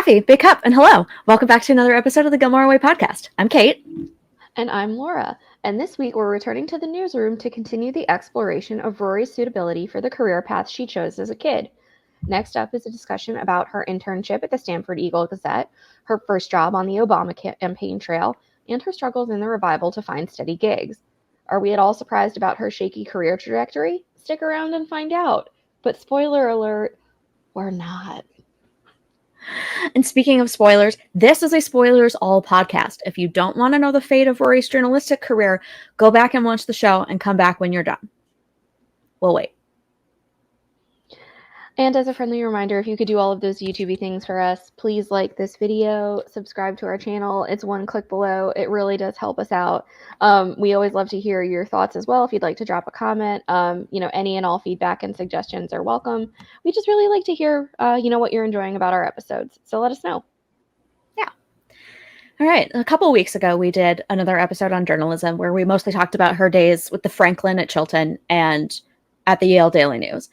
coffee, big cup, and hello. Welcome back to another episode of the Gilmore Way Podcast. I'm Kate. And I'm Laura. And this week we're returning to the newsroom to continue the exploration of Rory's suitability for the career path she chose as a kid. Next up is a discussion about her internship at the Stamford Eagle Gazette, her first job on the Obama campaign trail, and her struggles in the revival to find steady gigs. Are we at all surprised about her shaky career trajectory? Stick around and find out. But spoiler alert, we're not. And speaking of spoilers, this is a spoilers all podcast. If you don't want to know the fate of Rory's journalistic career, go back and watch the show and come back when you're done. We'll wait. And as a friendly reminder, if you could do all of those YouTube things for us, please like this video, subscribe to our channel. It's one click below. It really does help us out. We always love to hear your thoughts as well. If you'd like to drop a comment, any and all feedback and suggestions are welcome. We just really like to hear, what you're enjoying about our episodes. So let us know. Yeah. All right. A couple of weeks ago, we did another episode on journalism where we mostly talked about her days with the Franklin at Chilton and at the Yale Daily News.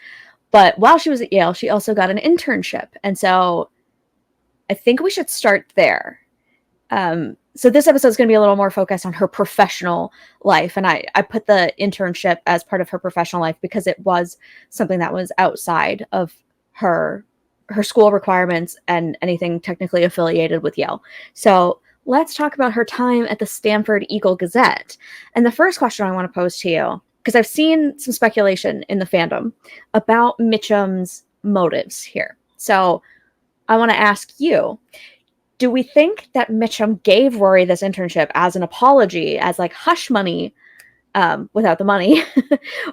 But while she was at Yale, she also got an internship. And so I think we should start there. So this episode is going to be a little more focused on her professional life. And I put the internship as part of her professional life because it was something that was outside of her school requirements and anything technically affiliated with Yale. So let's talk about her time at the Stamford Eagle Gazette. And the first question I want to pose to you, because I've seen some speculation in the fandom about Mitchum's motives here. So I want to ask you, do we think that Mitchum gave Rory this internship as an apology, as like hush money without the money,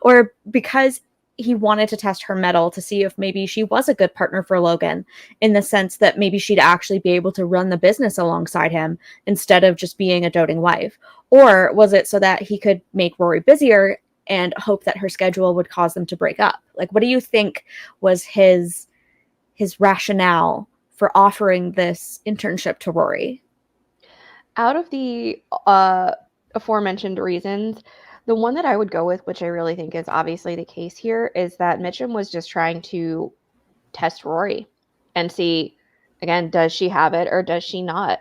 or because he wanted to test her mettle to see if maybe she was a good partner for Logan, in the sense that maybe she'd actually be able to run the business alongside him instead of just being a doting wife? Or was it so that he could make Rory busier and hope that her schedule would cause them to break up? Like, what do you think was his rationale for offering this internship to Rory? Out of the aforementioned reasons, the one that I would go with, which I really think is obviously the case here, is that Mitchum was just trying to test Rory and see, again, does she have it or does she not?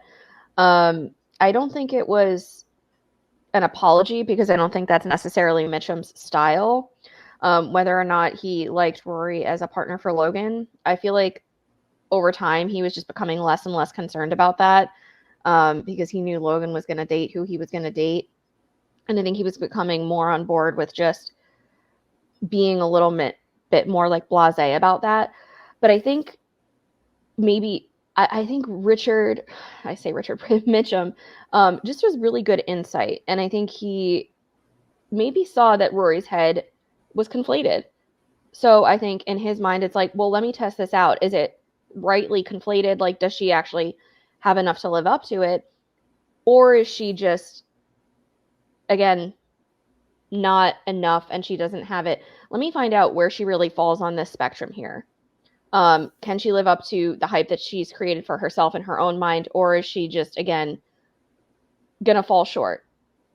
I don't think it was an apology, because I don't think that's necessarily Mitchum's style. Whether or not he liked Rory as a partner for Logan, I feel like over time he was just becoming less and less concerned about that, because he knew Logan was going to date who he was going to date. And I think he was becoming more on board with just being a little bit more like blasé about that. But I think maybe I think Mitchum just was really good insight. And I think he maybe saw that Rory's head was conflated. So I think in his mind, it's like, well, let me test this out. Is it rightly conflated? Like, does she actually have enough to live up to it? Or is she just, again, not enough and she doesn't have it? Let me find out where she really falls on this spectrum here. Can she live up to the hype that she's created for herself in her own mind? Or is she just, again, gonna fall short?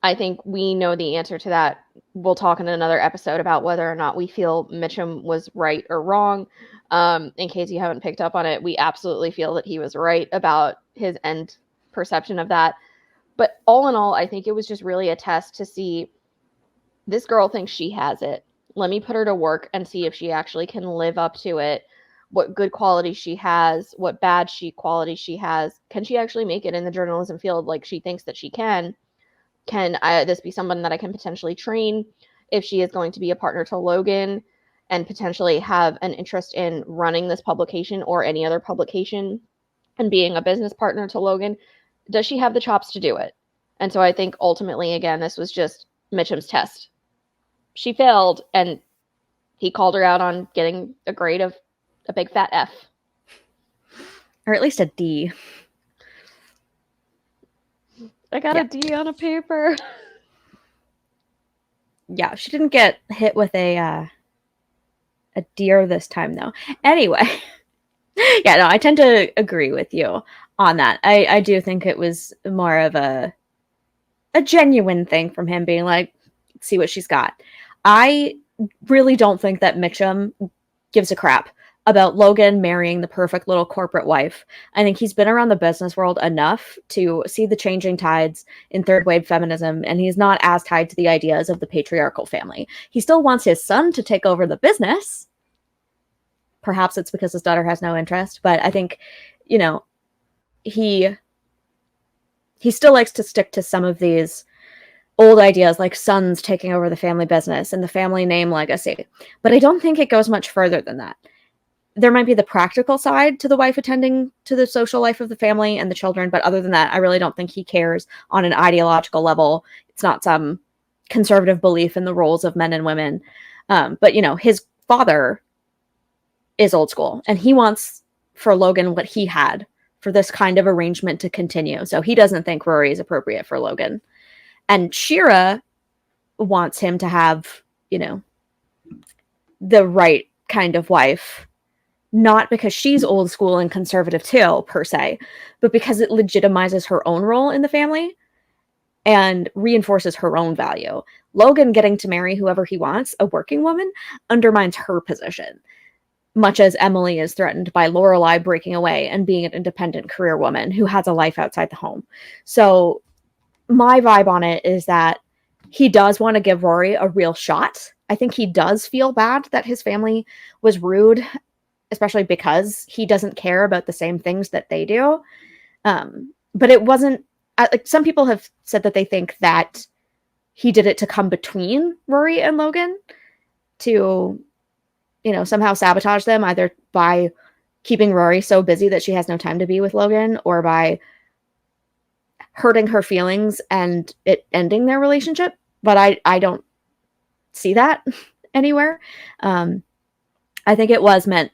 I think we know the answer to that. We'll talk in another episode about whether or not we feel Mitchum was right or wrong. In case you haven't picked up on it, we absolutely feel that he was right about his end perception of that. But all in all, I think it was just really a test to see, this girl thinks she has it. Let me put her to work and see if she actually can live up to it. What good qualities she has, what bad qualities she has. Can she actually make it in the journalism field like she thinks that she can? Can this be someone that I can potentially train if she is going to be a partner to Logan and potentially have an interest in running this publication or any other publication and being a business partner to Logan? Does she have the chops to do it? And so I think ultimately, again, this was just Mitchum's test. She failed, and he called her out on getting a grade of a big fat F. Or at least a D. I got a D on a paper. Yeah, she didn't get hit with a deer this time, though. Anyway, yeah, no, I tend to agree with you on that. I do think it was more of a genuine thing from him being like, see what she's got. I really don't think that Mitchum gives a crap about Logan marrying the perfect little corporate wife. I think he's been around the business world enough to see the changing tides in third wave feminism, and he's not as tied to the ideas of the patriarchal family. He still wants his son to take over the business. Perhaps it's because his daughter has no interest, but I think, you know, he still likes to stick to some of these old ideas, like sons taking over the family business and the family name legacy. But I don't think it goes much further than that. There might be the practical side to the wife attending to the social life of the family and the children, but other than that, I really don't think he cares on an ideological level. It's not some conservative belief in the roles of men and women. But, you know, his father is old school, and he wants for Logan what he had for this kind of arrangement to continue. So he doesn't think Rory is appropriate for Logan. And Shira wants him to have, you know, the right kind of wife, not because she's old school and conservative too, per se, but because it legitimizes her own role in the family and reinforces her own value. Logan getting to marry whoever he wants, a working woman, undermines her position, much as Emily is threatened by Lorelai breaking away and being an independent career woman who has a life outside the home. So my vibe on it is that he does want to give Rory a real shot. I think he does feel bad that his family was rude, especially because he doesn't care about the same things that they do. But it wasn't, like, some people have said that they think that he did it to come between Rory and Logan, to, you know, somehow sabotage them, either by keeping Rory so busy that she has no time to be with Logan, or by hurting her feelings and it ending their relationship. But I don't see that anywhere. I think it was meant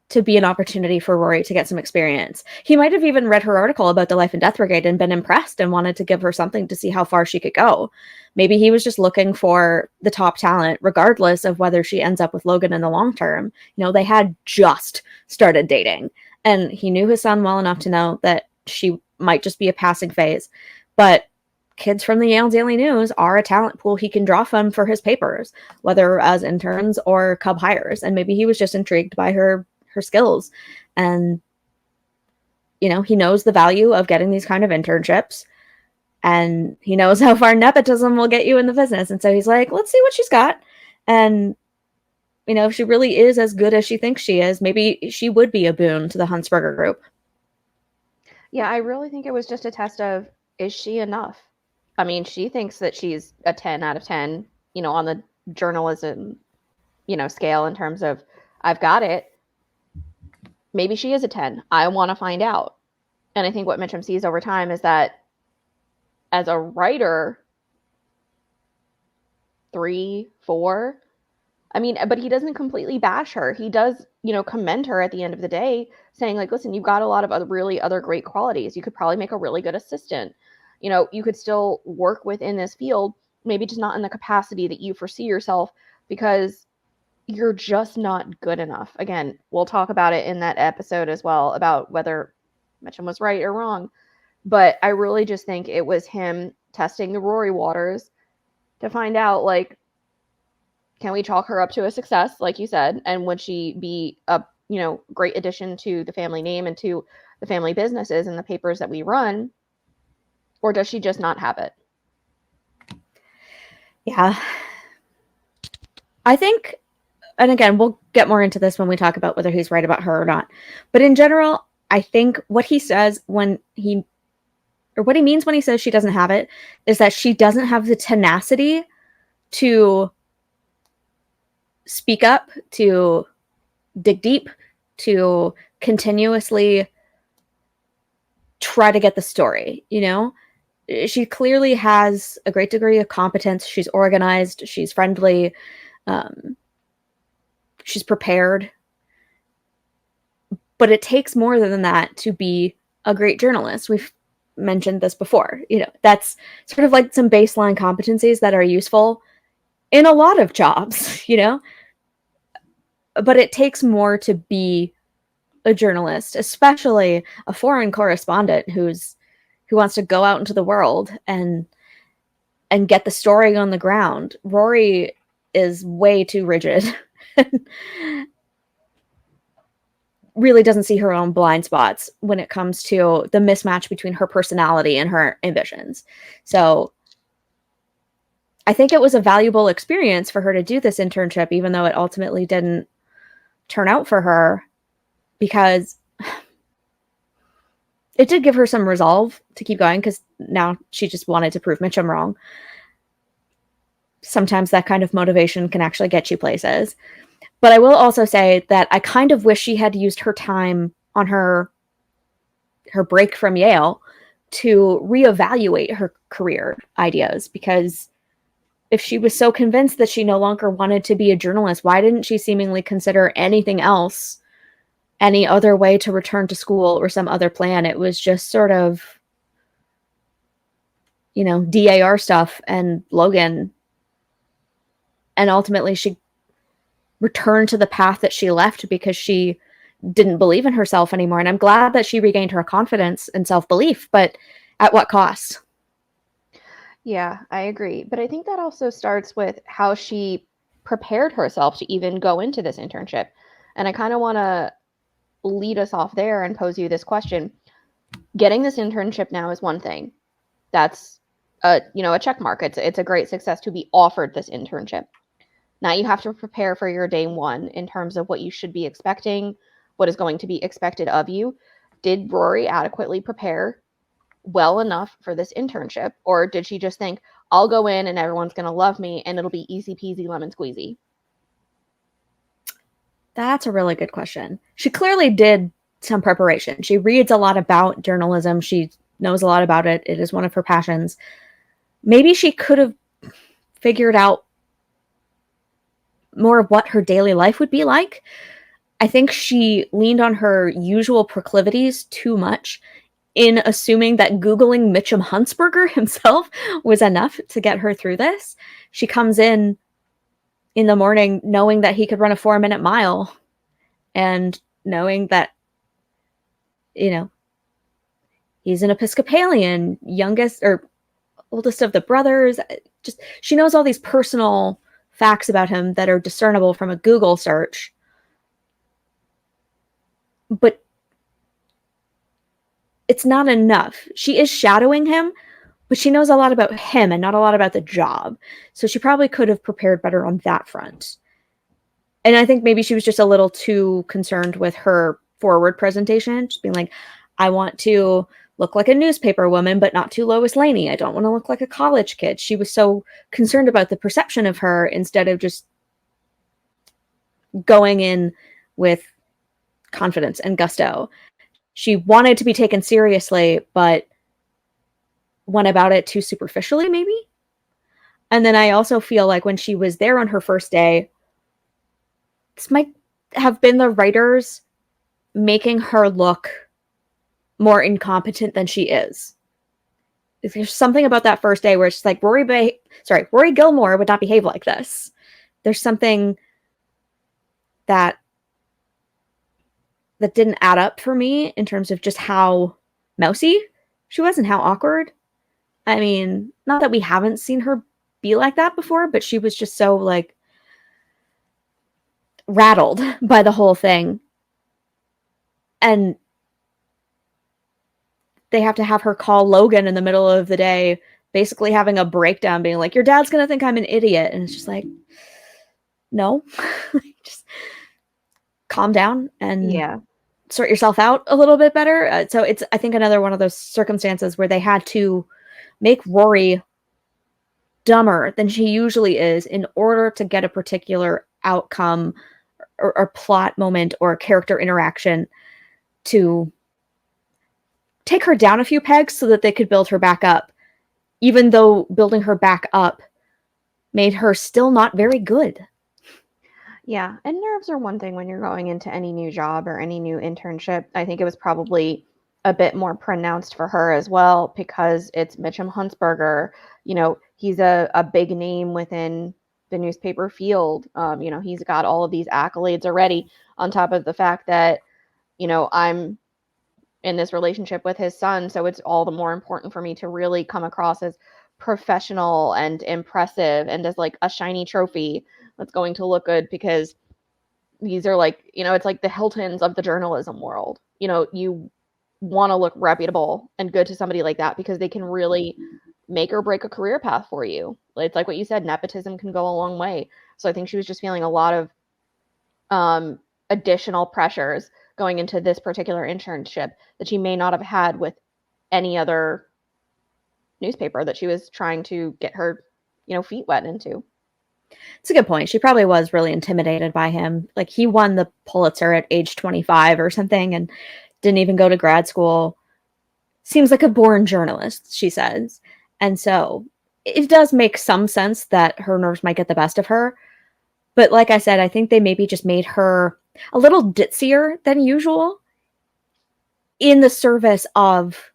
to be an opportunity for Rory to get some experience. He might have even read her article about the Life and Death Brigade and been impressed and wanted to give her something to see how far she could go. Maybe he was just looking for the top talent, regardless of whether she ends up with Logan in the long term. You know, they had just started dating, and he knew his son well enough to know that she might just be a passing phase. But kids from the Yale Daily News are a talent pool he can draw from for his papers, whether as interns or cub hires. And maybe he was just intrigued by her skills. And, you know, he knows the value of getting these kind of internships, and he knows how far nepotism will get you in the business. And so he's like, let's see what she's got. And, you know, if she really is as good as she thinks she is, maybe she would be a boon to the Huntsberger group. Yeah, I really think it was just a test of, is she enough? I mean, she thinks that she's a 10 out of 10, you know, on the journalism, you know, scale in terms of, I've got it. Maybe she is a 10. I want to find out. And I think what Mitchum sees over time is that as a writer, 3, 4, I mean, but he doesn't completely bash her. He does, you know, commend her at the end of the day, saying like, listen, you've got a lot of other great qualities. You could probably make a really good assistant. You know, you could still work within this field, maybe just not in the capacity that you foresee yourself, because you're just not good enough. Again, we'll talk about it in that episode as well, about whether Mitchum was right or wrong. But I really just think it was him testing the Rory waters to find out, like, can we chalk her up to a success, like you said? And would she be a, you know, great addition to the family name and to the family businesses and the papers that we run? Or does she just not have it? Yeah. I think, and again, we'll get more into this when we talk about whether he's right about her or not. But in general, I think what he says when he, or what he means when he says she doesn't have it, is that she doesn't have the tenacity to speak up, to dig deep, to continuously try to get the story, you know? She clearly has a great degree of competence. She's organized. She's friendly. She's prepared. But it takes more than that to be a great journalist. We've mentioned this before. You know, that's sort of like some baseline competencies that are useful in a lot of jobs, you know? But it takes more to be a journalist, especially a foreign correspondent who wants to go out into the world and get the story on the ground. Rory is way too rigid. really doesn't see her own blind spots when it comes to the mismatch between her personality and her ambitions. So I think it was a valuable experience for her to do this internship, even though it ultimately didn't turn out for her, because it did give her some resolve to keep going, because now she just wanted to prove Mitchum wrong. Sometimes that kind of motivation can actually get you places. But I will also say that I kind of wish she had used her time on her break from Yale to reevaluate her career ideas, because if she was so convinced that she no longer wanted to be a journalist, why didn't she seemingly consider anything else, any other way to return to school or some other plan? It was just sort of, DAR stuff and Logan. And ultimately she returned to the path that she left because she didn't believe in herself anymore. And I'm glad that she regained her confidence and self-belief, but at what cost? Yeah, I agree. But I think that also starts with how she prepared herself to even go into this internship. And I kind of want to lead us off there and pose you this question. Getting this internship now is one thing. That's a check mark. It's a great success to be offered this internship. Now you have to prepare for your day one in terms of what you should be expecting, what is going to be expected of you. Did Rory adequately prepare well enough for this internship? Or did she just think, I'll go in and everyone's going to love me and it'll be easy peasy lemon squeezy? That's a really good question. She clearly did some preparation. She reads a lot about journalism. She knows a lot about it. It is one of her passions. Maybe she could have figured out more of what her daily life would be like. I think she leaned on her usual proclivities too much in assuming that Googling Mitchum Huntsberger himself was enough to get her through this. She comes in the morning knowing that he could run a 4-minute mile, and knowing that, he's an Episcopalian, youngest or oldest of the brothers. Just, she knows all these personal facts about him that are discernible from a Google search. But it's not enough. She is shadowing him, but she knows a lot about him and not a lot about the job. So she probably could have prepared better on that front. And I think maybe she was just a little too concerned with her forward presentation, just being like, I want to look like a newspaper woman, but not too Lois Laney. I don't want to look like a college kid. She was so concerned about the perception of her instead of just going in with confidence and gusto. She wanted to be taken seriously, but went about it too superficially, maybe. And then I also feel like when she was there on her first day, this might have been the writers making her look more incompetent than she is. There's something about that first day where it's like Rory Gilmore would not behave like this. There's something that didn't add up for me in terms of just how mousy she was and how awkward. I mean, not that we haven't seen her be like that before, but she was just so like rattled by the whole thing. And they have to have her call Logan in the middle of the day, basically having a breakdown, being like, your dad's going to think I'm an idiot. And it's just like, no, just calm down and sort yourself out a little bit better. So it's, I think, another one of those circumstances where they had to make Rory dumber than she usually is in order to get a particular outcome or plot moment or character interaction to take her down a few pegs so that they could build her back up, even though building her back up made her still not very good. Yeah, and nerves are one thing when you're going into any new job or any new internship. I think it was probably a bit more pronounced for her as well because it's Mitchum Huntsberger. He's a big name within the newspaper field. He's got all of these accolades already, on top of the fact that, I'm in this relationship with his son. So it's all the more important for me to really come across as professional and impressive and as like a shiny trophy that's going to look good, because these are like, it's like the Hiltons of the journalism world. You want to look reputable and good to somebody like that because they can really make or break a career path for you. It's like what you said, nepotism can go a long way. So I think she was just feeling a lot of additional pressures going into this particular internship that she may not have had with any other newspaper that she was trying to get her, feet wet into. It's a good point. She probably was really intimidated by him. Like, he won the Pulitzer at age 25 or something and didn't even go to grad school. Seems like a born journalist, she says. And so it does make some sense that her nerves might get the best of her. But like I said, I think they maybe just made her a little ditzier than usual in the service of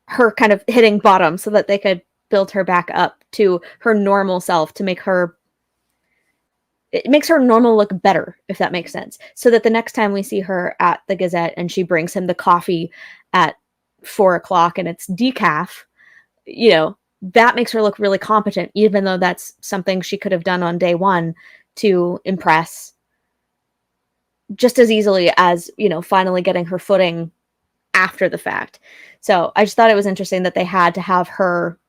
her kind of hitting bottom so that they could build her back up to her normal self, to make her, it makes her normal look better, if that makes sense. So that the next time we see her at the Gazette and she brings him the coffee at 4:00 and it's decaf, that makes her look really competent, even though that's something she could have done on day one to impress just as easily as, finally getting her footing after the fact. So I just thought it was interesting that they had to have her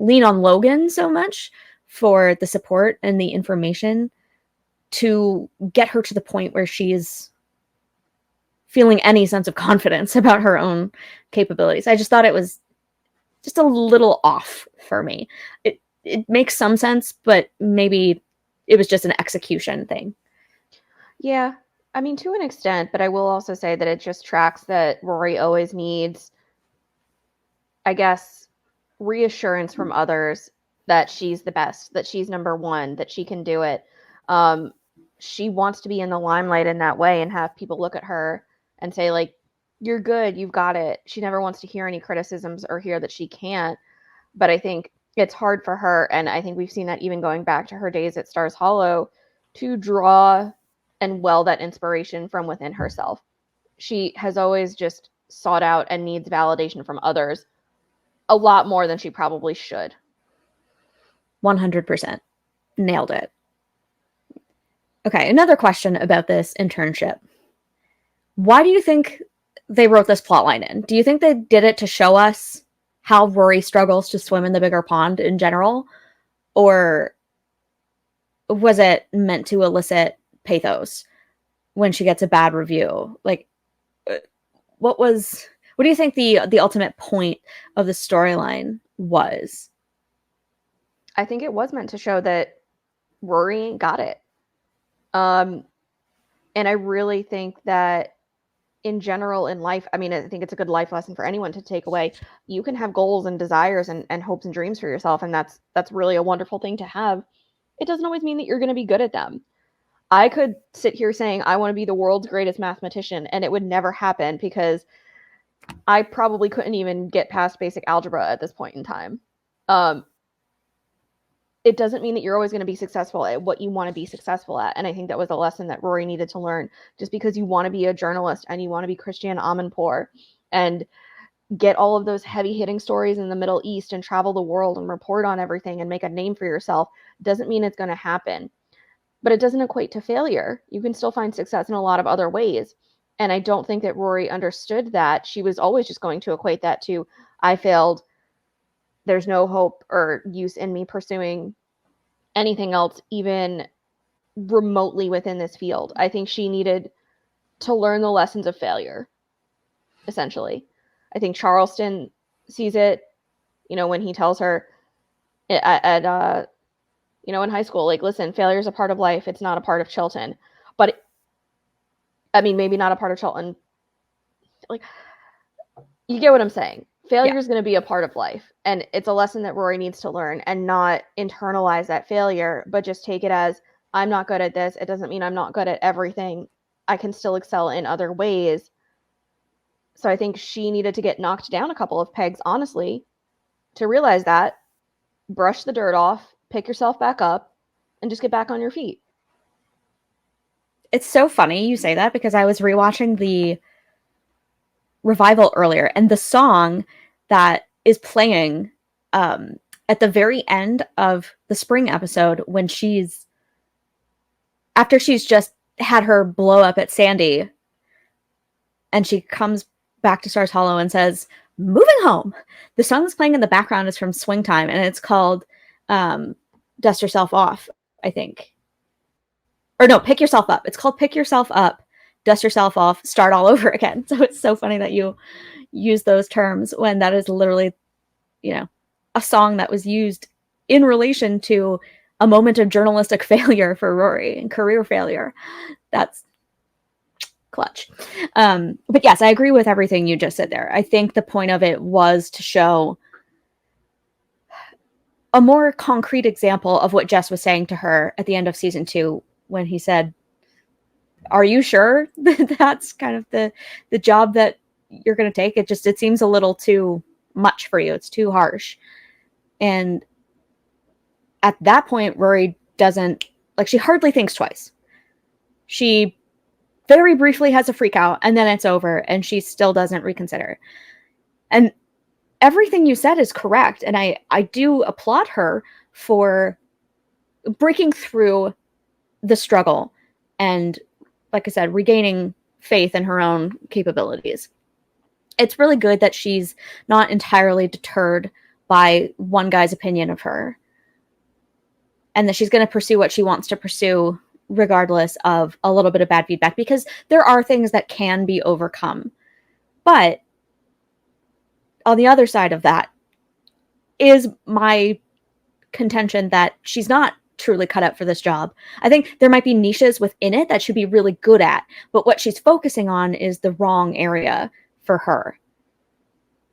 lean on Logan so much for the support and the information to get her to the point where she's feeling any sense of confidence about her own capabilities. I just thought it was just a little off for me. It makes some sense, but maybe it was just an execution thing. Yeah, I mean, to an extent, but I will also say that it just tracks that Rory always needs, I guess, reassurance from others that she's the best, that she's number one, that she can do it. She wants to be in the limelight in that way and have people look at her and say, like, you're good, you've got it. She never wants to hear any criticisms or hear that she can't. But I think it's hard for her, and I think we've seen that even going back to her days at Stars Hollow, to draw and well that inspiration from within herself. She has always just sought out and needs validation from others a lot more than she probably should. 100%. Nailed it. Okay, another question about this internship. Why do you think they wrote this plotline in? Do you think they did it to show us how Rory struggles to swim in the bigger pond in general? Or was it meant to elicit pathos when she gets a bad review? Like, what do you think the ultimate point of the storyline was? I think it was meant to show that Rory ain't got it. And I really think that in general in life, I mean, I think it's a good life lesson for anyone to take away. You can have goals and desires and hopes and dreams for yourself, and that's really a wonderful thing to have. It doesn't always mean that you're going to be good at them. I could sit here saying I want to be the world's greatest mathematician, and it would never happen because I probably couldn't even get past basic algebra at this point in time. It doesn't mean that you're always going to be successful at what you want to be successful at. And I think that was a lesson that Rory needed to learn. Just because you want to be a journalist and you want to be Christiane Amanpour and get all of those heavy hitting stories in the Middle East and travel the world and report on everything and make a name for yourself doesn't mean it's going to happen. But it doesn't equate to failure. You can still find success in a lot of other ways. And I don't think that Rory understood that. She was always just going to equate that to, I failed. There's no hope or use in me pursuing anything else, even remotely within this field. I think she needed to learn the lessons of failure, essentially. I think Charleston sees it, when he tells her at in high school, like, listen, failure is a part of life. It's not a part of Chilton. But, I mean, maybe not a part of Chilton. Like, you get what I'm saying. Failure is going to be a part of life. And it's a lesson that Rory needs to learn and not internalize that failure, but just take it as, I'm not good at this. It doesn't mean I'm not good at everything. I can still excel in other ways. So I think she needed to get knocked down a couple of pegs, honestly, to realize that, brush the dirt off, pick yourself back up, and just get back on your feet. It's so funny you say that because I was rewatching the revival earlier, and the song that is playing at the very end of the spring episode when she's after she's just had her blow up at Sandee, and she comes back to Stars Hollow and says, "Moving home." The song that's playing in the background is from Swing Time, and it's called Dust Yourself Off, I think. Or no, Pick Yourself Up. It's called Pick Yourself Up, Dust Yourself Off, Start All Over Again. So it's so funny that you use those terms when that is literally, a song that was used in relation to a moment of journalistic failure for Rory and career failure. That's clutch. But yes, I agree with everything you just said there. I think the point of it was to show a more concrete example of what Jess was saying to her at the end of season 2 when he said, "Are you sure that's kind of the job that you're going to take? It seems a little too much for you. It's too harsh." And at that point, Rory she hardly thinks twice. She very briefly has a freak out, and then it's over, and she still doesn't reconsider. And everything you said is correct, and I do applaud her for breaking through the struggle and, like I said, regaining faith in her own capabilities. It's really good that she's not entirely deterred by one guy's opinion of her, and that she's going to pursue what she wants to pursue regardless of a little bit of bad feedback, because there are things that can be overcome. But on the other side of that is my contention that she's not truly cut out for this job. I think there might be niches within it that she'd be really good at, but what she's focusing on is the wrong area for her.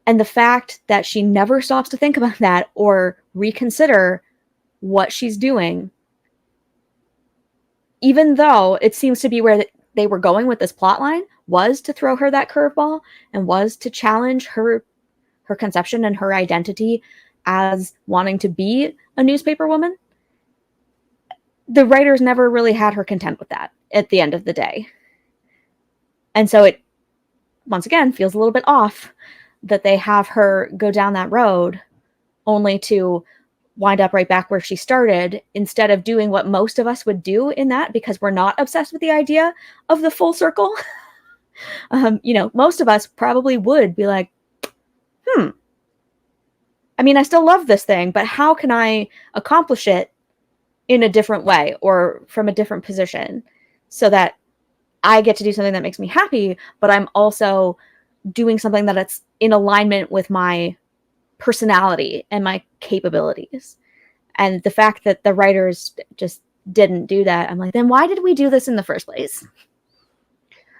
And the fact that she never stops to think about that or reconsider what she's doing, even though it seems to be where they were going with this plot line, was to throw her that curveball and was to challenge her conception and her identity as wanting to be a newspaper woman. The writers never really had her content with that at the end of the day. And so it, once again, feels a little bit off that they have her go down that road only to wind up right back where she started, instead of doing what most of us would do in that, because we're not obsessed with the idea of the full circle. Most of us probably would be like, I still love this thing, but how can I accomplish it in a different way or from a different position so that I get to do something that makes me happy, but I'm also doing something that it's in alignment with my personality and my capabilities. And the fact that the writers just didn't do that, I'm like, then why did we do this in the first place?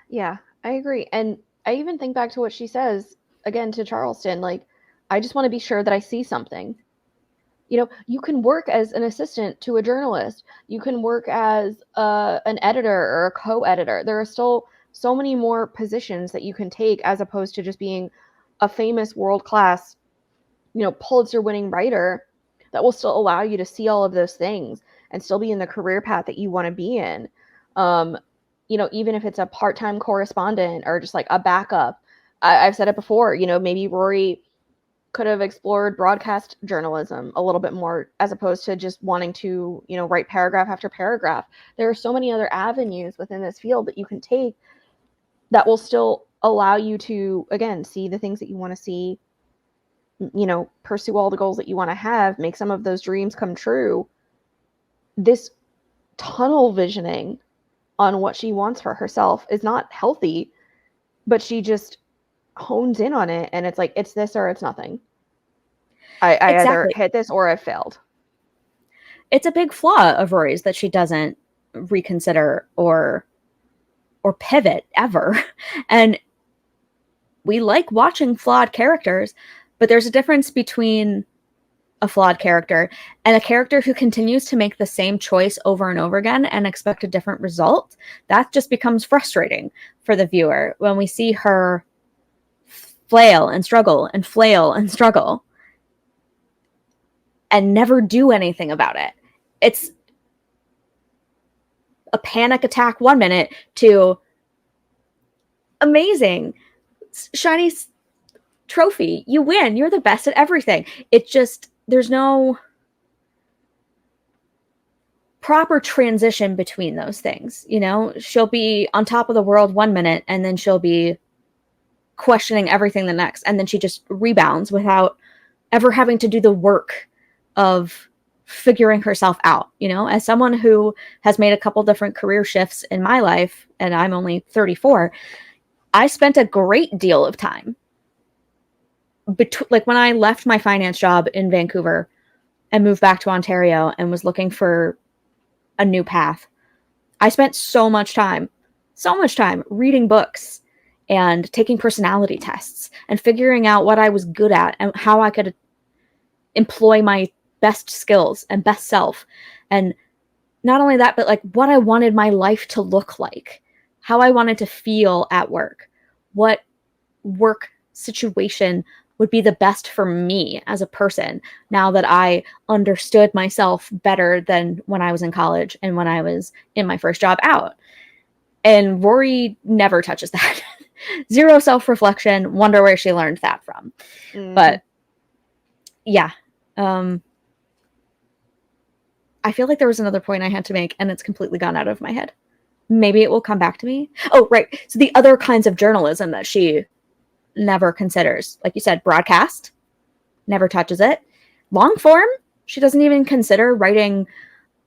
Yeah, I agree. And I even think back to what she says again to Charleston, like, I just want to be sure that I see something. You can work as an assistant to a journalist. You can work as an editor or a co-editor. There are still so many more positions that you can take, as opposed to just being a famous world-class, Pulitzer-winning writer, that will still allow you to see all of those things and still be in the career path that you want to be in. Even if it's a part-time correspondent or just like a backup. I've said it before, maybe Rory could have explored broadcast journalism a little bit more, as opposed to just wanting to, write paragraph after paragraph. There are so many other avenues within this field that you can take that will still allow you to, again, see the things that you want to see, pursue all the goals that you want to have, make some of those dreams come true. This tunnel visioning on what she wants for herself is not healthy, but she just hones in on it, and it's like, it's this or it's nothing. I either hit this or I've failed. It's a big flaw of Rory's that she doesn't reconsider or pivot ever. And we like watching flawed characters, but there's a difference between a flawed character and a character who continues to make the same choice over and over again and expect a different result. That just becomes frustrating for the viewer when we see her flail and struggle and flail and struggle and never do anything about it. It's a panic attack 1 minute to amazing, shiny trophy. You win. You're the best at everything. It just, there's no proper transition between those things. You know, she'll be on top of the world 1 minute and then she'll be questioning everything the next. And then she just rebounds without ever having to do the work of figuring herself out. You know, as someone who has made a couple different career shifts in my life, and I'm only 34, I spent a great deal of time like when I left my finance job in Vancouver and moved back to Ontario and was looking for a new path. I spent so much time reading books and taking personality tests and figuring out what I was good at and how I could employ my best skills and best self. And not only that, but like what I wanted my life to look like, how I wanted to feel at work, what work situation would be the best for me as a person now that I understood myself better than when I was in college and when I was in my first job out. And Rory never touches that. Zero self-reflection. Wonder where she learned that from. But yeah. I feel like there was another point I had to make and it's completely gone out of my head. Maybe it will come back to me. Oh, right. So the other kinds of journalism that she never considers, like you said, broadcast, never touches it. Long form, she doesn't even consider writing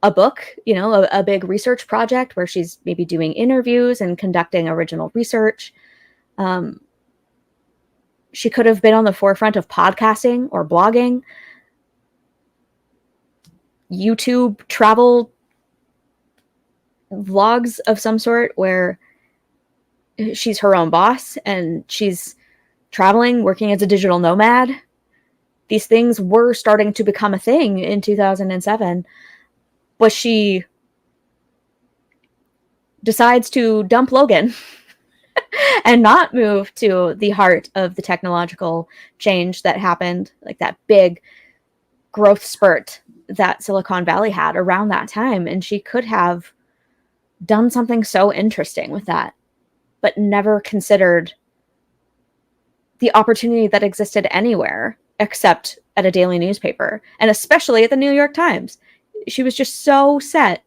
a book, you know, a big research project where she's maybe doing interviews and conducting original research. She could have been on the forefront of podcasting or blogging, YouTube travel vlogs of some sort where she's her own boss and she's traveling, working as a digital nomad. These things were starting to become a thing in 2007, but she decides to dump Logan and not move to the heart of the technological change that happened, like that big growth spurt that Silicon Valley had around that time. And she could have done something so interesting with that, but never considered the opportunity that existed anywhere except at a daily newspaper, and especially at the New York Times. She was just so set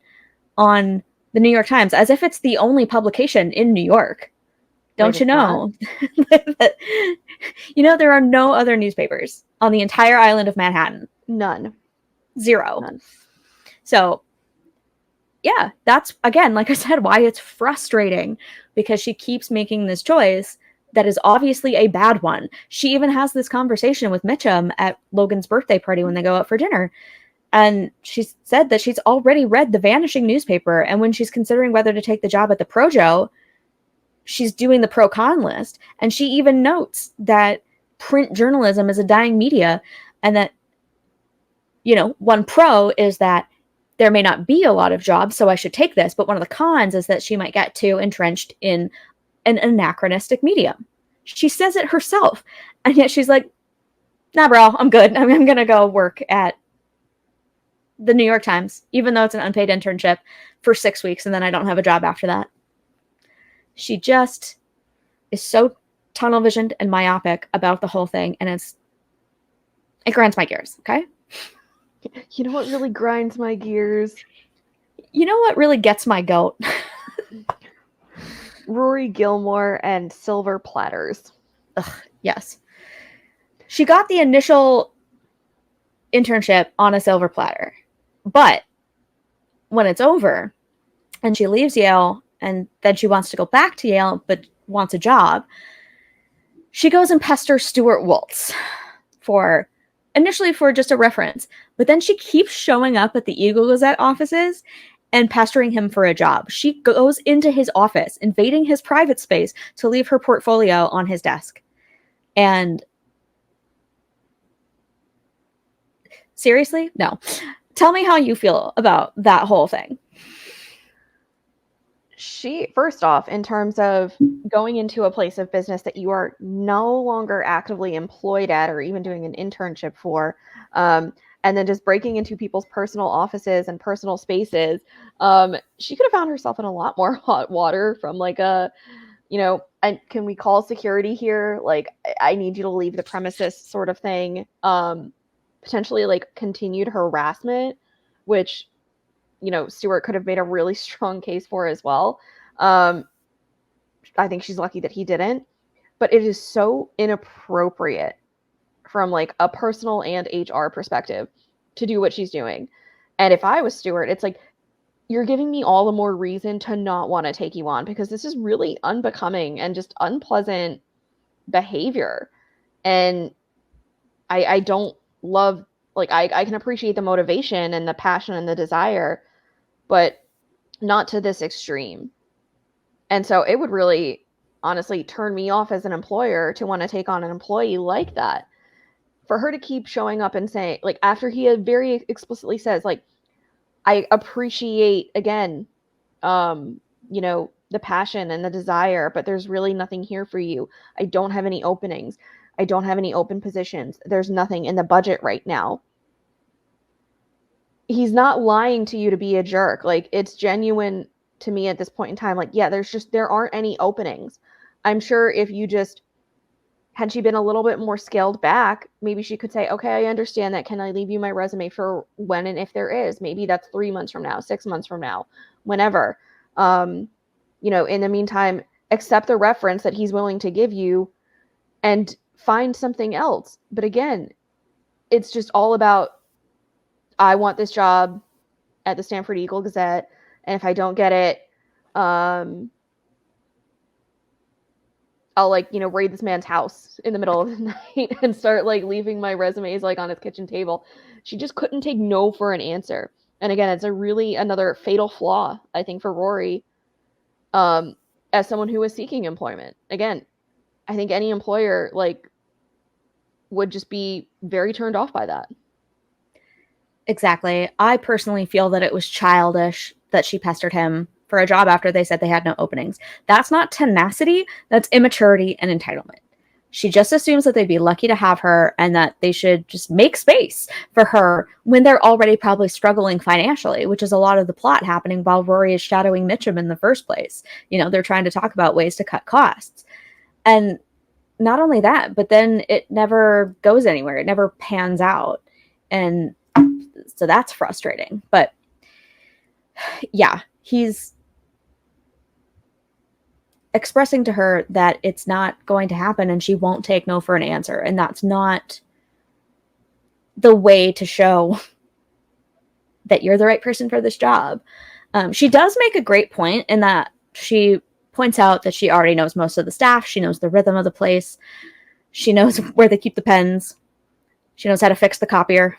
on the New York Times, as if it's the only publication in New York. Don't you know? You know, there are no other newspapers on the entire island of Manhattan. None. Zero. None. So, yeah, that's, again, like I said, why it's frustrating, because she keeps making this choice that is obviously a bad one. She even has this conversation with Mitchum at Logan's birthday party when they go out for dinner. And she said that she's already read The Vanishing newspaper. And when she's considering whether to take the job at the Projo, she's doing the pro-con list. And she even notes that print journalism is a dying media. And that, you know, one pro is that there may not be a lot of jobs, so I should take this. But one of the cons is that she might get too entrenched in an anachronistic medium. She says it herself. And yet she's like, nah, bro, I'm good. I'm going to go work at the New York Times, even though it's an unpaid internship, for 6 weeks, and then I don't have a job after that. She just is so tunnel visioned and myopic about the whole thing, and it grinds my gears, okay? You know what really grinds my gears? You know what really gets my goat? Rory Gilmore and silver platters. Ugh, yes. She got the initial internship on a silver platter. But when it's over and she leaves Yale and then she wants to go back to Yale but wants a job, she goes and pesters Stuart Waltz initially for just a reference. But then she keeps showing up at the Eagle Gazette offices and pestering him for a job. She goes into his office, invading his private space to leave her portfolio on his desk. And seriously? No. Tell me how you feel about that whole thing. First off, in terms of going into a place of business that you are no longer actively employed at or even doing an internship for, and then just breaking into people's personal offices and personal spaces, she could have found herself in a lot more hot water from like can we call security here? Like, I need you to leave the premises sort of thing. Potentially like continued harassment, which Stuart could have made a really strong case for as well. I think she's lucky that he didn't. But it is so inappropriate from like a personal and HR perspective to do what she's doing. And if I was Stuart, it's like, you're giving me all the more reason to not want to take you on, because this is really unbecoming and just unpleasant behavior. And I don't love, like, I can appreciate the motivation and the passion and the desire, but not to this extreme. And so it would really honestly turn me off as an employer to want to take on an employee like that. For her to keep showing up and saying, like, after he had very explicitly says, like, I appreciate, again, the passion and the desire, but there's really nothing here for you. I don't have any openings. I don't have any open positions. There's nothing in the budget right now. He's not lying to you to be a jerk. Like, it's genuine to me at this point in time. Like, yeah, there aren't any openings. I'm sure if you just, had she been a little bit more scaled back, maybe she could say, okay, I understand that. Can I leave you my resume for when and if there is? Maybe that's 3 months from now, 6 months from now, whenever. In the meantime, accept the reference that he's willing to give you and find something else. But again, it's just all about, I want this job at the Stamford Eagle Gazette, and if I don't get it, I'll raid this man's house in the middle of the night and start leaving my resumes on his kitchen table. She just couldn't take no for an answer. And again, it's another fatal flaw, I think, for Rory, as someone who is seeking employment. Again, I think any employer would just be very turned off by that. Exactly. I personally feel that it was childish that she pestered him for a job after they said they had no openings. That's not tenacity, that's immaturity and entitlement. She just assumes that they'd be lucky to have her and that they should just make space for her when they're already probably struggling financially, which is a lot of the plot happening while Rory is shadowing Mitchum in the first place. They're trying to talk about ways to cut costs. And not only that, but then it never goes anywhere. It never pans out. And so that's frustrating. But yeah, he's expressing to her that it's not going to happen and she won't take no for an answer. And that's not the way to show that you're the right person for this job. She does make a great point in that she points out that she already knows most of the staff. She knows the rhythm of the place. She knows where they keep the pens. She knows how to fix the copier.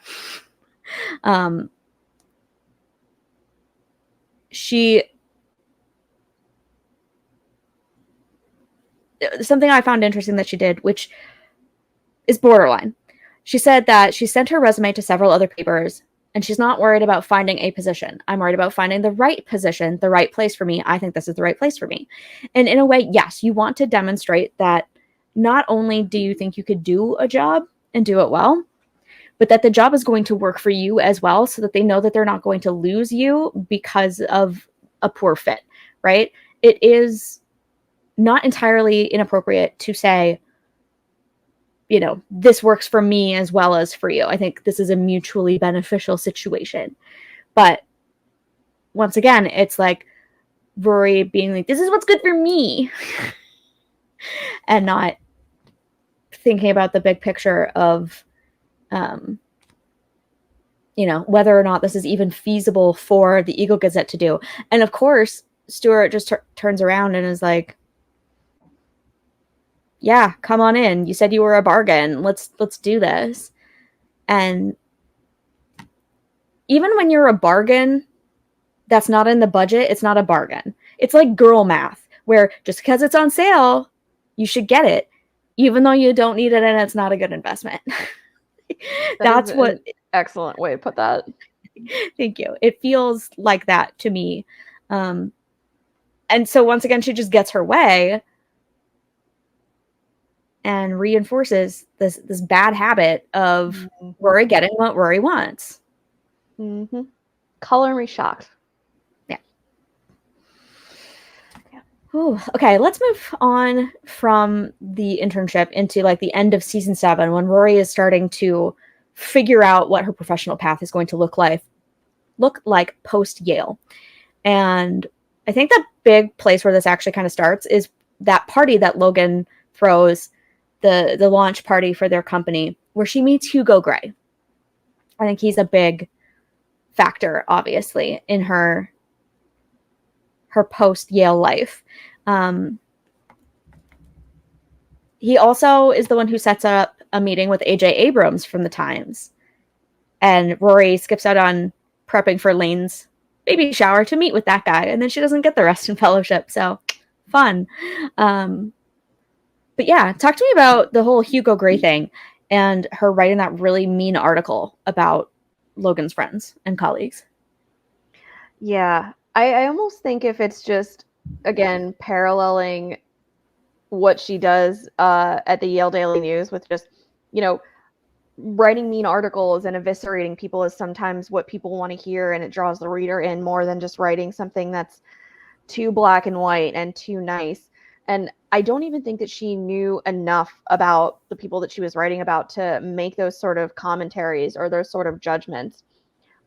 Something I found interesting that she did, which is borderline. She said that she sent her resume to several other papers and she's not worried about finding a position. I'm worried about finding the right position, the right place for me. I think this is the right place for me. And in a way, yes, you want to demonstrate that not only do you think you could do a job and do it well, but that the job is going to work for you as well, so that they know that they're not going to lose you because of a poor fit, right? It is not entirely inappropriate to say, this works for me as well as for you. I think this is a mutually beneficial situation. But once again, it's like Rory being like, this is what's good for me. And not thinking about the big picture of, whether or not this is even feasible for the Eagle Gazette to do. And of course, Stuart just turns around and is like, yeah, come on in. You said you were a bargain. Let's do this. And even when you're a bargain that's not in the budget, it's not a bargain. It's like girl math, where just because it's on sale, you should get it, even though you don't need it and it's not a good investment. That's what... excellent way to put that. Thank you. It feels like that to me. And so once again, she just gets her way and reinforces this bad habit of Rory getting what Rory wants. Mm-hmm. Color me shocked. Yeah. Ooh, okay, let's move on from the internship into the end of season 7, when Rory is starting to figure out what her professional path is going to look like look like post-Yale. And I think the big place where this actually kind of starts is that party that Logan throws, the launch party for their company, where she meets Hugo Grey. I think he's a big factor, obviously, in her post-Yale life. He also is the one who sets up a meeting with A.J. Abrams from the Times. And Rory skips out on prepping for Lane's baby shower to meet with that guy. And then she doesn't get the rest in fellowship. So fun. But yeah, talk to me about the whole Hugo Grey thing and her writing that really mean article about Logan's friends and colleagues. Yeah, I almost think if it's just, again, paralleling what she does at the Yale Daily News with just, writing mean articles and eviscerating people is sometimes what people want to hear, and it draws the reader in more than just writing something that's too black and white and too nice. And I don't even think that she knew enough about the people that she was writing about to make those sort of commentaries or those sort of judgments.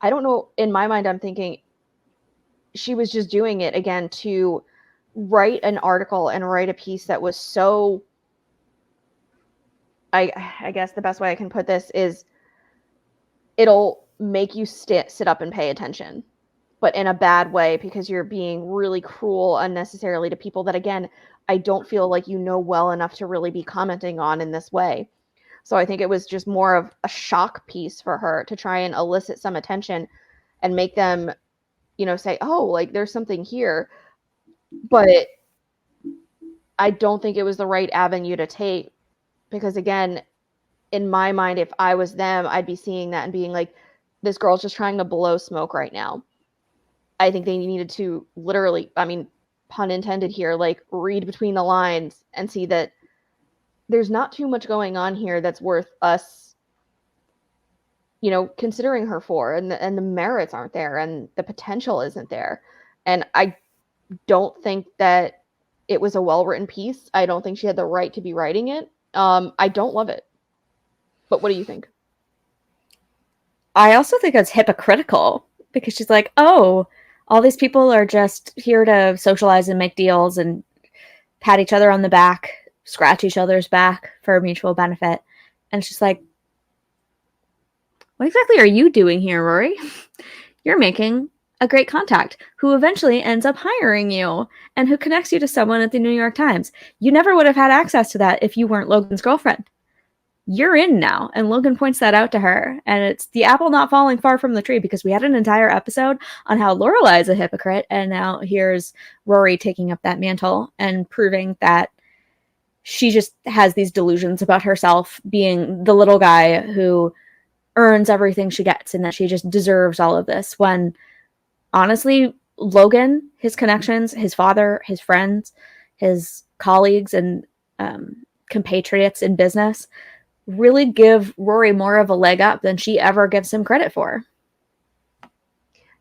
I don't know. In my mind, I'm thinking she was just doing it, again, to write an article and write a piece that was so, I guess the best way I can put this is it'll make you sit up and pay attention, but in a bad way, because you're being really cruel unnecessarily to people that, again, I don't feel like you know well enough to really be commenting on in this way. So I think it was just more of a shock piece for her to try and elicit some attention and make them, say, oh, like there's something here. But I don't think it was the right avenue to take, because, again, in my mind, if I was them, I'd be seeing that and being like, this girl's just trying to blow smoke right now. I think they needed to literally, pun intended here, like read between the lines and see that there's not too much going on here that's worth us, considering her for, and the merits aren't there and the potential isn't there. And I don't think that it was a well-written piece. I don't think she had the right to be writing it. I don't love it. But what do you think? I also think it's hypocritical, because she's like, oh, all these people are just here to socialize and make deals and pat each other on the back, scratch each other's back for mutual benefit. And it's just like, what exactly are you doing here, Rory? You're making a great contact who eventually ends up hiring you and who connects you to someone at the New York Times. You never would have had access to that if you weren't Logan's girlfriend. You're in now. And Logan points that out to her. And it's the apple not falling far from the tree, because we had an entire episode on how Lorelai is a hypocrite. And now here's Rory taking up that mantle and proving that she just has these delusions about herself being the little guy who earns everything she gets and that she just deserves all of this, when honestly, Logan, his connections, his father, his friends, his colleagues and compatriots in business really give Rory more of a leg up than she ever gives him credit for.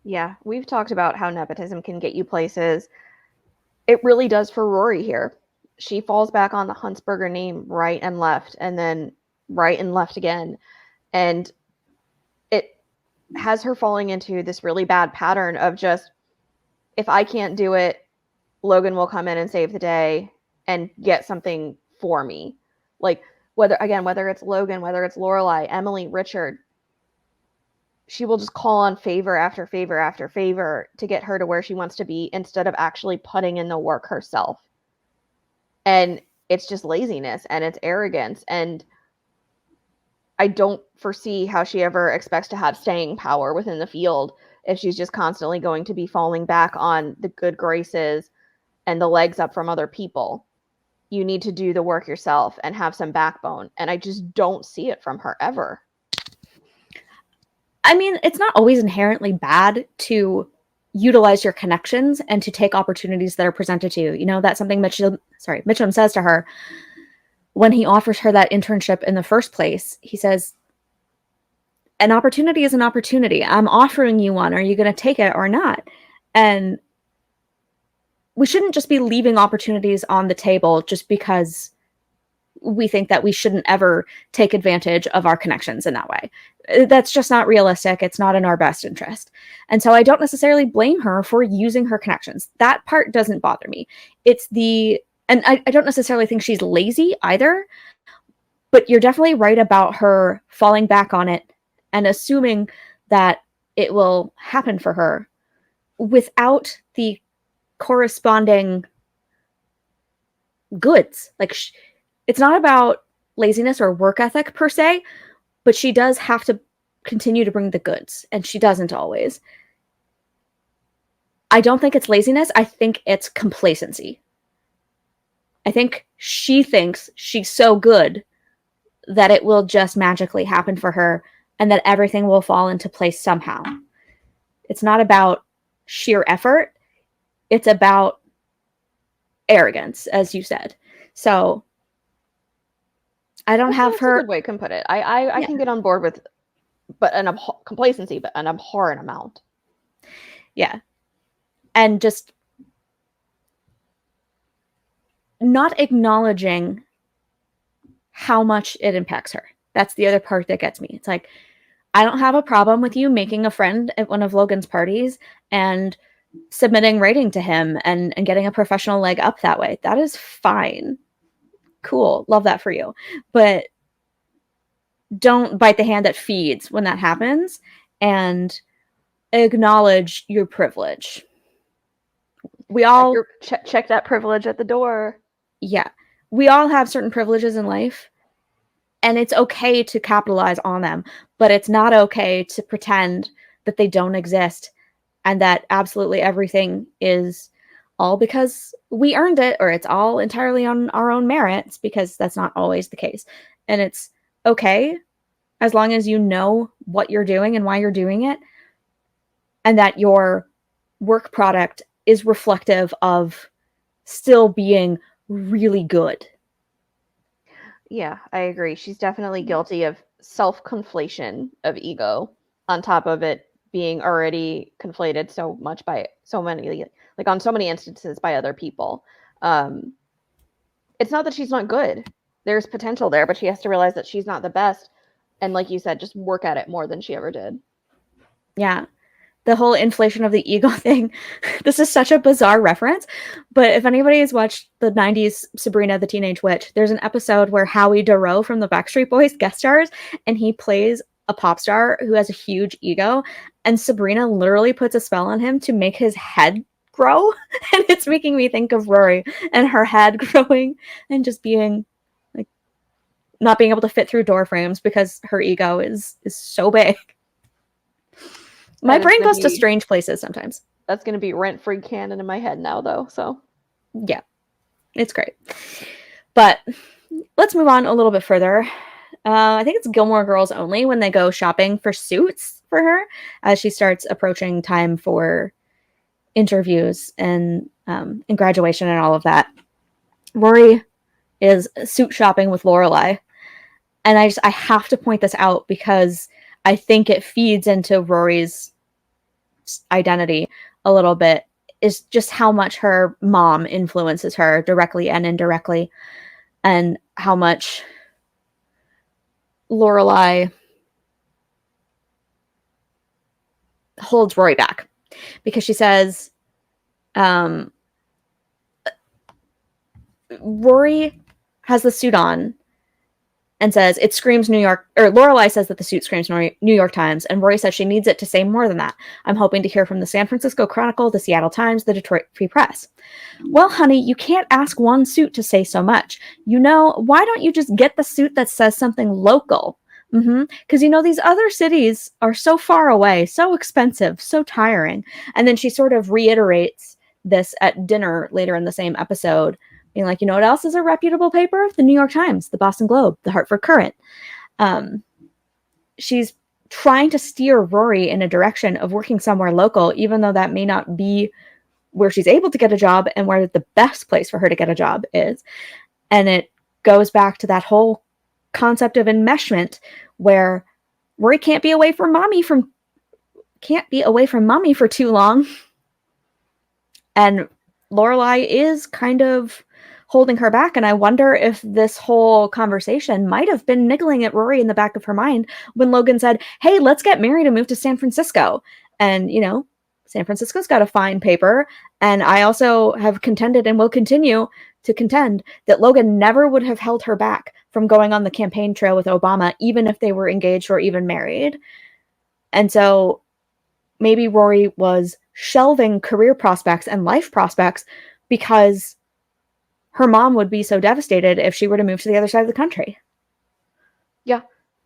Yeah, we've talked about how nepotism can get you places. It really does for Rory here. She falls back on the Huntsberger name right and left, and then right and left again. And it has her falling into this really bad pattern of just, if I can't do it, Logan will come in and save the day and get something for me. Like, whether it's Logan, whether it's Lorelai, Emily, Richard, she will just call on favor after favor after favor to get her to where she wants to be, instead of actually putting in the work herself. And it's just laziness and it's arrogance. And I don't foresee how she ever expects to have staying power within the field if she's just constantly going to be falling back on the good graces and the legs up from other people. You need to do the work yourself and have some backbone. And I just don't see it from her ever. I mean, it's not always inherently bad to utilize your connections and to take opportunities that are presented to you. That's something Mitchum says to her when he offers her that internship in the first place. He says, an opportunity is an opportunity. I'm offering you one. Are you going to take it or not? And we shouldn't just be leaving opportunities on the table just because we think that we shouldn't ever take advantage of our connections in that way. That's just not realistic. It's not in our best interest. And so I don't necessarily blame her for using her connections. That part doesn't bother me. And I don't necessarily think she's lazy either, but you're definitely right about her falling back on it and assuming that it will happen for her without the corresponding goods. Like, it's not about laziness or work ethic per se, but she does have to continue to bring the goods, and she doesn't always. I don't think it's laziness. I think it's complacency. I think she thinks she's so good that it will just magically happen for her and that everything will fall into place somehow. It's not about sheer effort. It's about arrogance, as you said. So I don't have her. That's a good way to put it. I can get on board with, complacency, but an abhorrent amount. Yeah. And just not acknowledging how much it impacts her. That's the other part that gets me. It's like, I don't have a problem with you making a friend at one of Logan's parties and submitting writing to him and getting a professional leg up that way. That is fine. Cool. Love that for you. But don't bite the hand that feeds when that happens, and acknowledge your privilege. We all check that privilege at the door. Yeah. We all have certain privileges in life, and it's okay to capitalize on them, but it's not okay to pretend that they don't exist and that absolutely everything is all because we earned it, or it's all entirely on our own merits, because that's not always the case. And it's okay as long as you know what you're doing and why you're doing it, and that your work product is reflective of still being really good. Yeah, I agree. She's definitely guilty of self-conflation of ego, on top of it being already conflated so much by so many, like on so many instances by other people. It's not that she's not good. There's potential there, but she has to realize that she's not the best. And like you said, just work at it more than she ever did. Yeah. The whole inflation of the ego thing. This is such a bizarre reference, but if anybody has watched the 90s Sabrina the Teenage Witch, there's an episode where Howie Dorough from the Backstreet Boys guest stars, and he plays a pop star who has a huge ego, and Sabrina literally puts a spell on him to make his head grow, and it's making me think of Rory and her head growing and just being like not being able to fit through door frames because her ego is so big. My brain goes to strange places sometimes. That's going to be rent-free canon in my head now, though. So, yeah, it's great. But let's move on a little bit further. I think it's Gilmore Girls only when they go shopping for suits for her as she starts approaching time for interviews and graduation and all of that. Rory is suit shopping with Lorelai. And I have to point this out because I think it feeds into Rory's identity a little bit, is just how much her mom influences her directly and indirectly, and how much Lorelai holds Rory back, because she says Rory has the suit on and says it screams New York, or Lorelai says that the suit screams New York Times, and Rory says she needs it to say more than that. I'm hoping to hear from the San Francisco Chronicle, the Seattle Times, the Detroit Free Press. Well, honey, you can't ask one suit to say so much. You know, why don't you just get the suit that says something local? Because, you know, these other cities are so far away, so expensive, so tiring. And then she sort of reiterates this at dinner later in the same episode, being like, you know what else is a reputable paper? The New York Times, the Boston Globe, the Hartford Courant. She's trying to steer Rory in a direction of working somewhere local, even though that may not be where she's able to get a job and where the best place for her to get a job is. And it goes back to that whole concept of enmeshment, where Rory can't be away from mommy for too long. And Lorelai is kind of holding her back. And I wonder if this whole conversation might have been niggling at Rory in the back of her mind when Logan said, hey, let's get married and move to San Francisco. And, you know, San Francisco's got a fine paper. And I also have contended and will continue to contend that Logan never would have held her back from going on the campaign trail with Obama, even if they were engaged or even married. And so maybe Rory was shelving career prospects and life prospects because her mom would be so devastated if she were to move to the other side of the country. Yeah,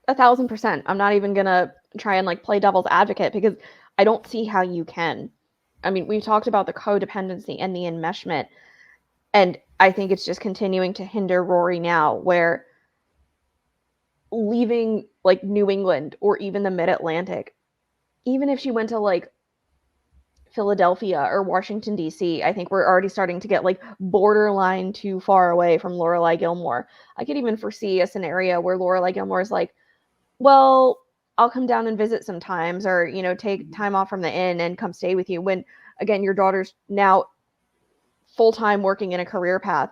1,000%. I'm not even going to try and like play devil's advocate because I don't see how you can. I mean, we've talked about the codependency and the enmeshment, and I think it's just continuing to hinder Rory now, where leaving like New England or even the Mid-Atlantic, even if she went to like Philadelphia or Washington, D.C., I think we're already starting to get like borderline too far away from Lorelai Gilmore. I could even foresee a scenario where Lorelai Gilmore is like, well, I'll come down and visit sometimes, or, you know, take time off from the inn and come stay with you, when, again, your daughter's now full-time working in a career path.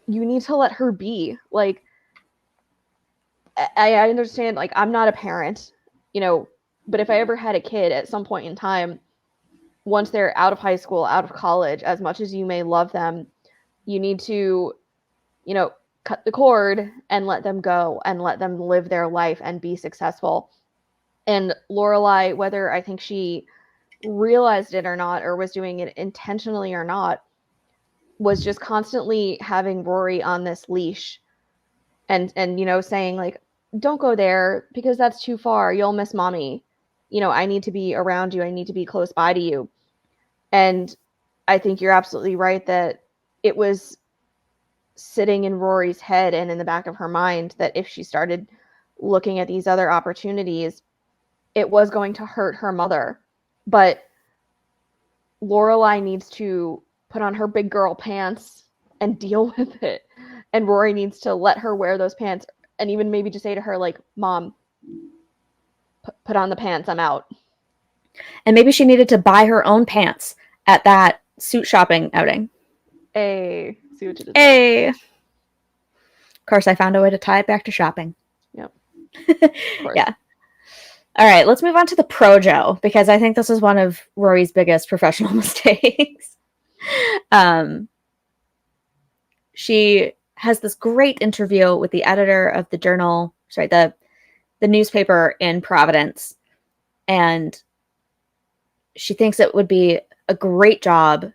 You need to let her be. Like, I understand, like, I'm not a parent, you know, but if I ever had a kid at some point in time, once they're out of high school, out of college, as much as you may love them, you need to, you know, cut the cord and let them go and let them live their life and be successful. And Lorelai, whether I think she realized it or not, or was doing it intentionally or not, was just constantly having Rory on this leash and you know, saying like, don't go there because that's too far. You'll miss mommy. You know, I need to be around you. I need to be close by to you. And I think you're absolutely right that it was sitting in Rory's head and in the back of her mind that if she started looking at these other opportunities, it was going to hurt her mother. But Lorelai needs to put on her big girl pants and deal with it. And Rory needs to let her wear those pants and even maybe just say to her, like, Mom, put on the pants, I'm out. And maybe she needed to buy her own pants at that suit shopping outing. Hey, see what you did. Hey. Of course, I found a way to tie it back to shopping. Yep. Yeah. All right, let's move on to the Projo, because I think this is one of Rory's biggest professional mistakes. She has this great interview with the editor of the journal, the newspaper in Providence, and she thinks it would be a great job.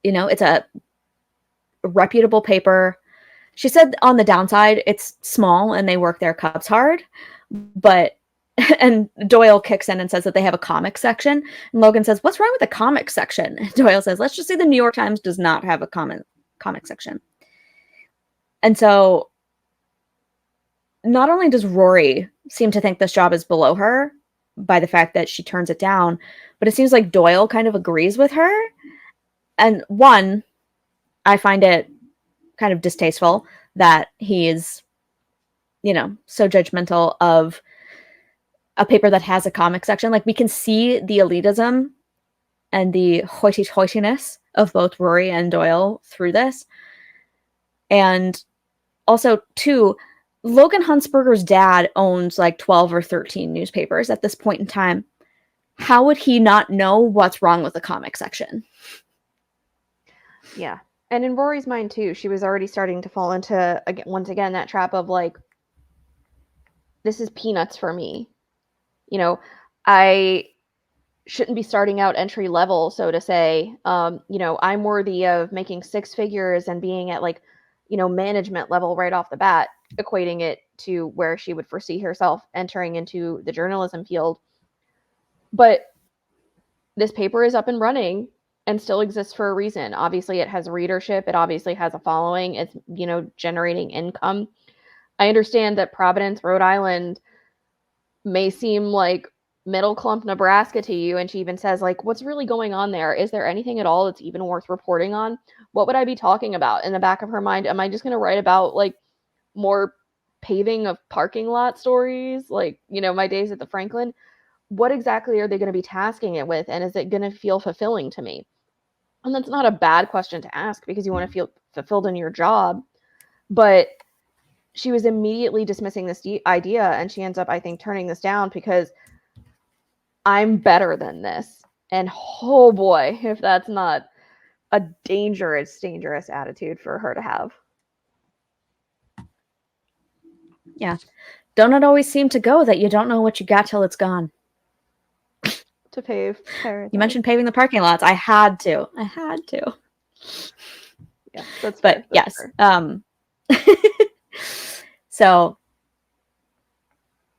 You know, it's a reputable paper. She said on the downside, it's small and they work their cups hard, but and Doyle kicks in and says that they have a comic section. And Logan says, what's wrong with the comic section? And Doyle says, let's just say the New York Times does not have a comic section. And so not only does Rory seem to think this job is below her by the fact that she turns it down, but it seems like Doyle kind of agrees with her. And one, I find it kind of distasteful that he's, you know, so judgmental of a paper that has a comic section. Like, we can see the elitism and the hoity-toityness of both Rory and Doyle through this. And also, two, Logan Huntsberger's dad owns like 12 or 13 newspapers at this point in time. How would he not know what's wrong with the comic section? Yeah. And in Rory's mind, too, she was already starting to fall into, once again, that trap of like, this is peanuts for me. You know, I shouldn't be starting out entry level, so to say. You know, I'm worthy of making six figures and being at like, you know, management level right off the bat, equating it to where she would foresee herself entering into the journalism field. But this paper is up and running and still exists for a reason. Obviously, it has readership. It obviously has a following. It's, you know, generating income. I understand that Providence, Rhode Island may seem like Middle Clump, Nebraska to you. And she even says, like, what's really going on there? Is there anything at all that's even worth reporting on? What would I be talking about? In the back of her mind, am I just going to write about like more paving of parking lot stories? Like, you know, my days at the Franklin. What exactly are they going to be tasking it with? And is it going to feel fulfilling to me? And that's not a bad question to ask because you want to feel fulfilled in your job. But she was immediately dismissing this idea, and she ends up, I think, turning this down because I'm better than this. And oh boy, if that's not a dangerous attitude for her to have. Yeah. Don't it always seem to go that you don't know what you got till it's gone? To pave paradise. You mentioned paving the parking lots. I had to. Yeah, that's but fair. That's yes. So,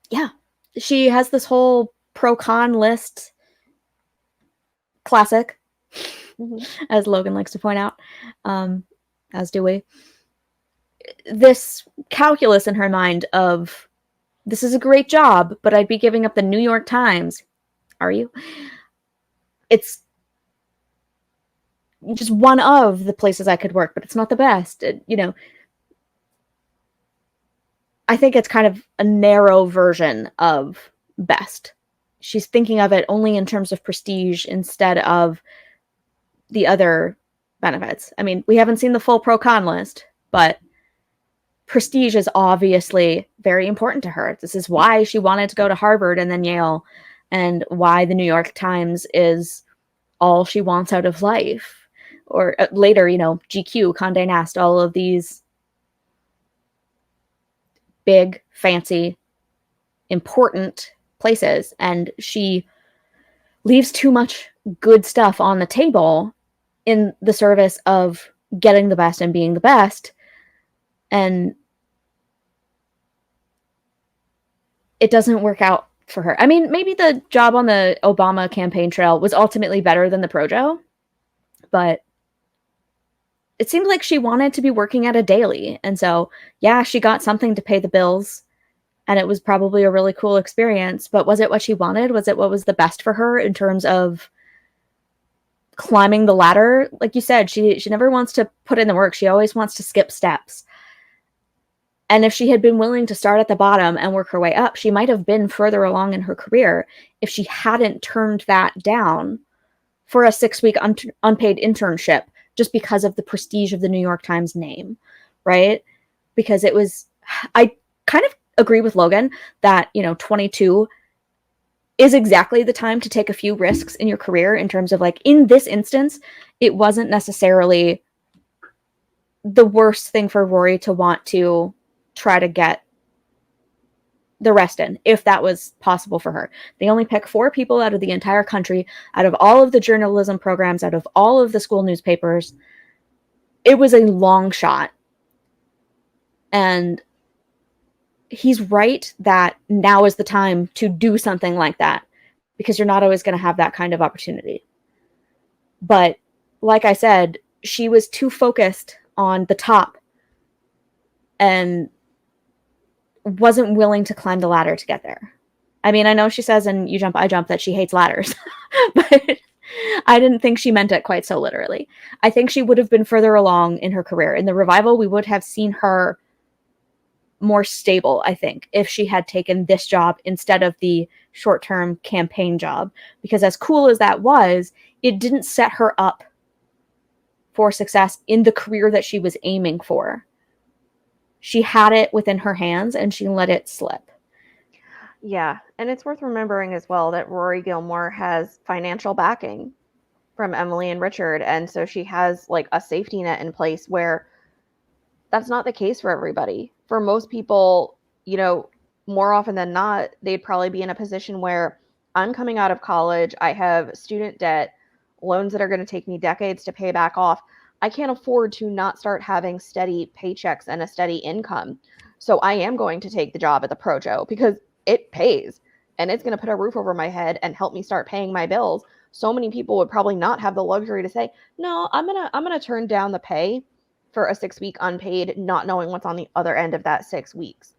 yeah. She has this whole pro-con list. Classic. As Logan likes to point out. As do we. This calculus in her mind of, this is a great job, but I'd be giving up the New York Times. Are you? It's just one of the places I could work, but it's not the best. I think it's kind of a narrow version of best. She's thinking of it only in terms of prestige instead of the other benefits. I mean, we haven't seen the full pro-con list, but prestige is obviously very important to her. This is why she wanted to go to Harvard and then Yale, and why the New York Times is all she wants out of life. Or later, GQ, Condé Nast, all of these big, fancy, important places. And she leaves too much good stuff on the table in the service of getting the best and being the best. And it doesn't work out for her. I mean, maybe the job on the Obama campaign trail was ultimately better than the Projo, but it seemed like she wanted to be working at a daily. And so, yeah, she got something to pay the bills, and it was probably a really cool experience, but was it what she wanted? Was it what was the best for her in terms of climbing the ladder? Like you said, she never wants to put in the work. She always wants to skip steps. And if she had been willing to start at the bottom and work her way up, she might have been further along in her career if she hadn't turned that down for a 6-week unpaid internship just because of the prestige of the New York Times name, right? Because it was, I kind of agree with Logan that, 22 is exactly the time to take a few risks in your career in terms of, like, in this instance, it wasn't necessarily the worst thing for Rory to want to try to get the rest in, if that was possible for her. They only pick 4 people out of the entire country, out of all of the journalism programs, out of all of the school newspapers. It was a long shot. And he's right that now is the time to do something like that, because you're not always going to have that kind of opportunity. But like I said, she was too focused on the top and wasn't willing to climb the ladder to get there. I mean, I know she says in You Jump, I Jump that she hates ladders, but I didn't think she meant it quite so literally. I think she would have been further along in her career. In the revival, we would have seen her more stable, I think, if she had taken this job instead of the short-term campaign job. Because as cool as that was, it didn't set her up for success in the career that she was aiming for. She had it within her hands and she let it slip. Yeah, and it's worth remembering as well that Rory Gilmore has financial backing from Emily and Richard, and so she has like a safety net in place where that's not the case for everybody. For most people, more often than not, they'd probably be in a position where I'm coming out of college, I have student debt, loans that are going to take me decades to pay back off. I can't afford to not start having steady paychecks and a steady income. So I am going to take the job at the Projo because it pays and it's going to put a roof over my head and help me start paying my bills. So many people would probably not have the luxury to say, no, I'm going to turn down the pay for a 6-week unpaid, not knowing what's on the other end of that 6 weeks.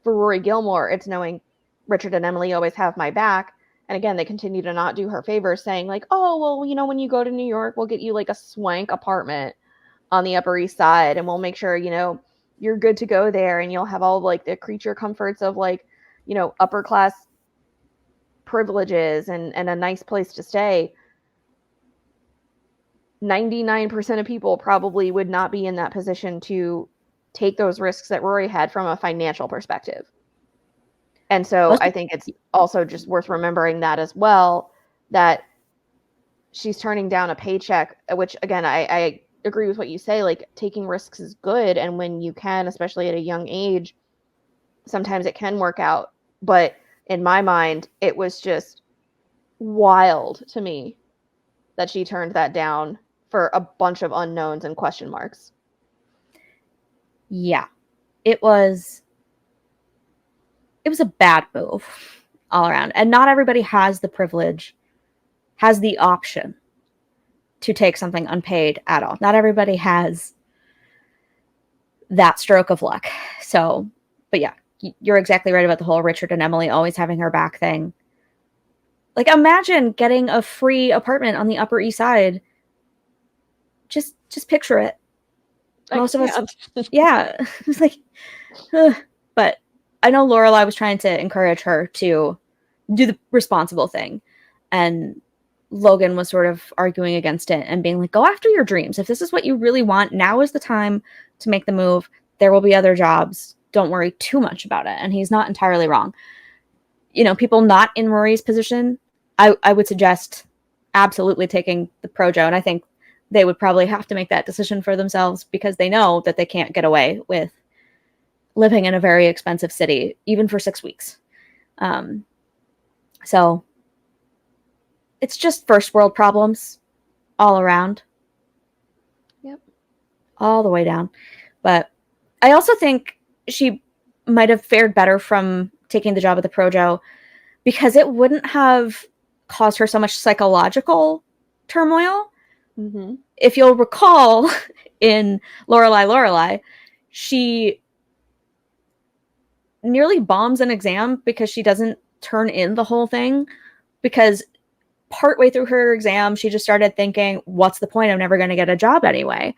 For Rory Gilmore, it's knowing Richard and Emily always have my back. And again, they continue to not do her favors, saying like, oh, well, when you go to New York, we'll get you like a swank apartment on the Upper East Side, and we'll make sure, you're good to go there, and you'll have all like the creature comforts of like, upper class privileges and a nice place to stay. 99% of people probably would not be in that position to take those risks that Rory had from a financial perspective. And so I think it's also just worth remembering that as well, that she's turning down a paycheck, which again, I agree with what you say, like taking risks is good. And when you can, especially at a young age, sometimes it can work out. But in my mind, it was just wild to me that she turned that down for a bunch of unknowns and question marks. Yeah, it was a bad move all around. And not everybody has the privilege, has the option to take something unpaid at all. Not everybody has that stroke of luck. So, but yeah, you're exactly right about the whole Richard and Emily always having her back thing. Like, imagine getting a free apartment on the Upper East Side. Just picture it. Most of us, yeah. It's like, ugh. But I know Lorelai was trying to encourage her to do the responsible thing, and Logan was sort of arguing against it and being like, go after your dreams. If this is what you really want, now is the time to make the move. There will be other jobs. Don't worry too much about it. And he's not entirely wrong. You know, people not in Rory's position, I would suggest absolutely taking the Projo. And I think they would probably have to make that decision for themselves because they know that they can't get away with living in a very expensive city, even for 6 weeks. So it's just first world problems all around. Yep. All the way down. But I also think she might have fared better from taking the job at the Projo because it wouldn't have caused her so much psychological turmoil. Mm-hmm. If you'll recall in Lorelai, she nearly bombs an exam because she doesn't turn in the whole thing, because partway through her exam, she just started thinking, what's the point? I'm never going to get a job anyway.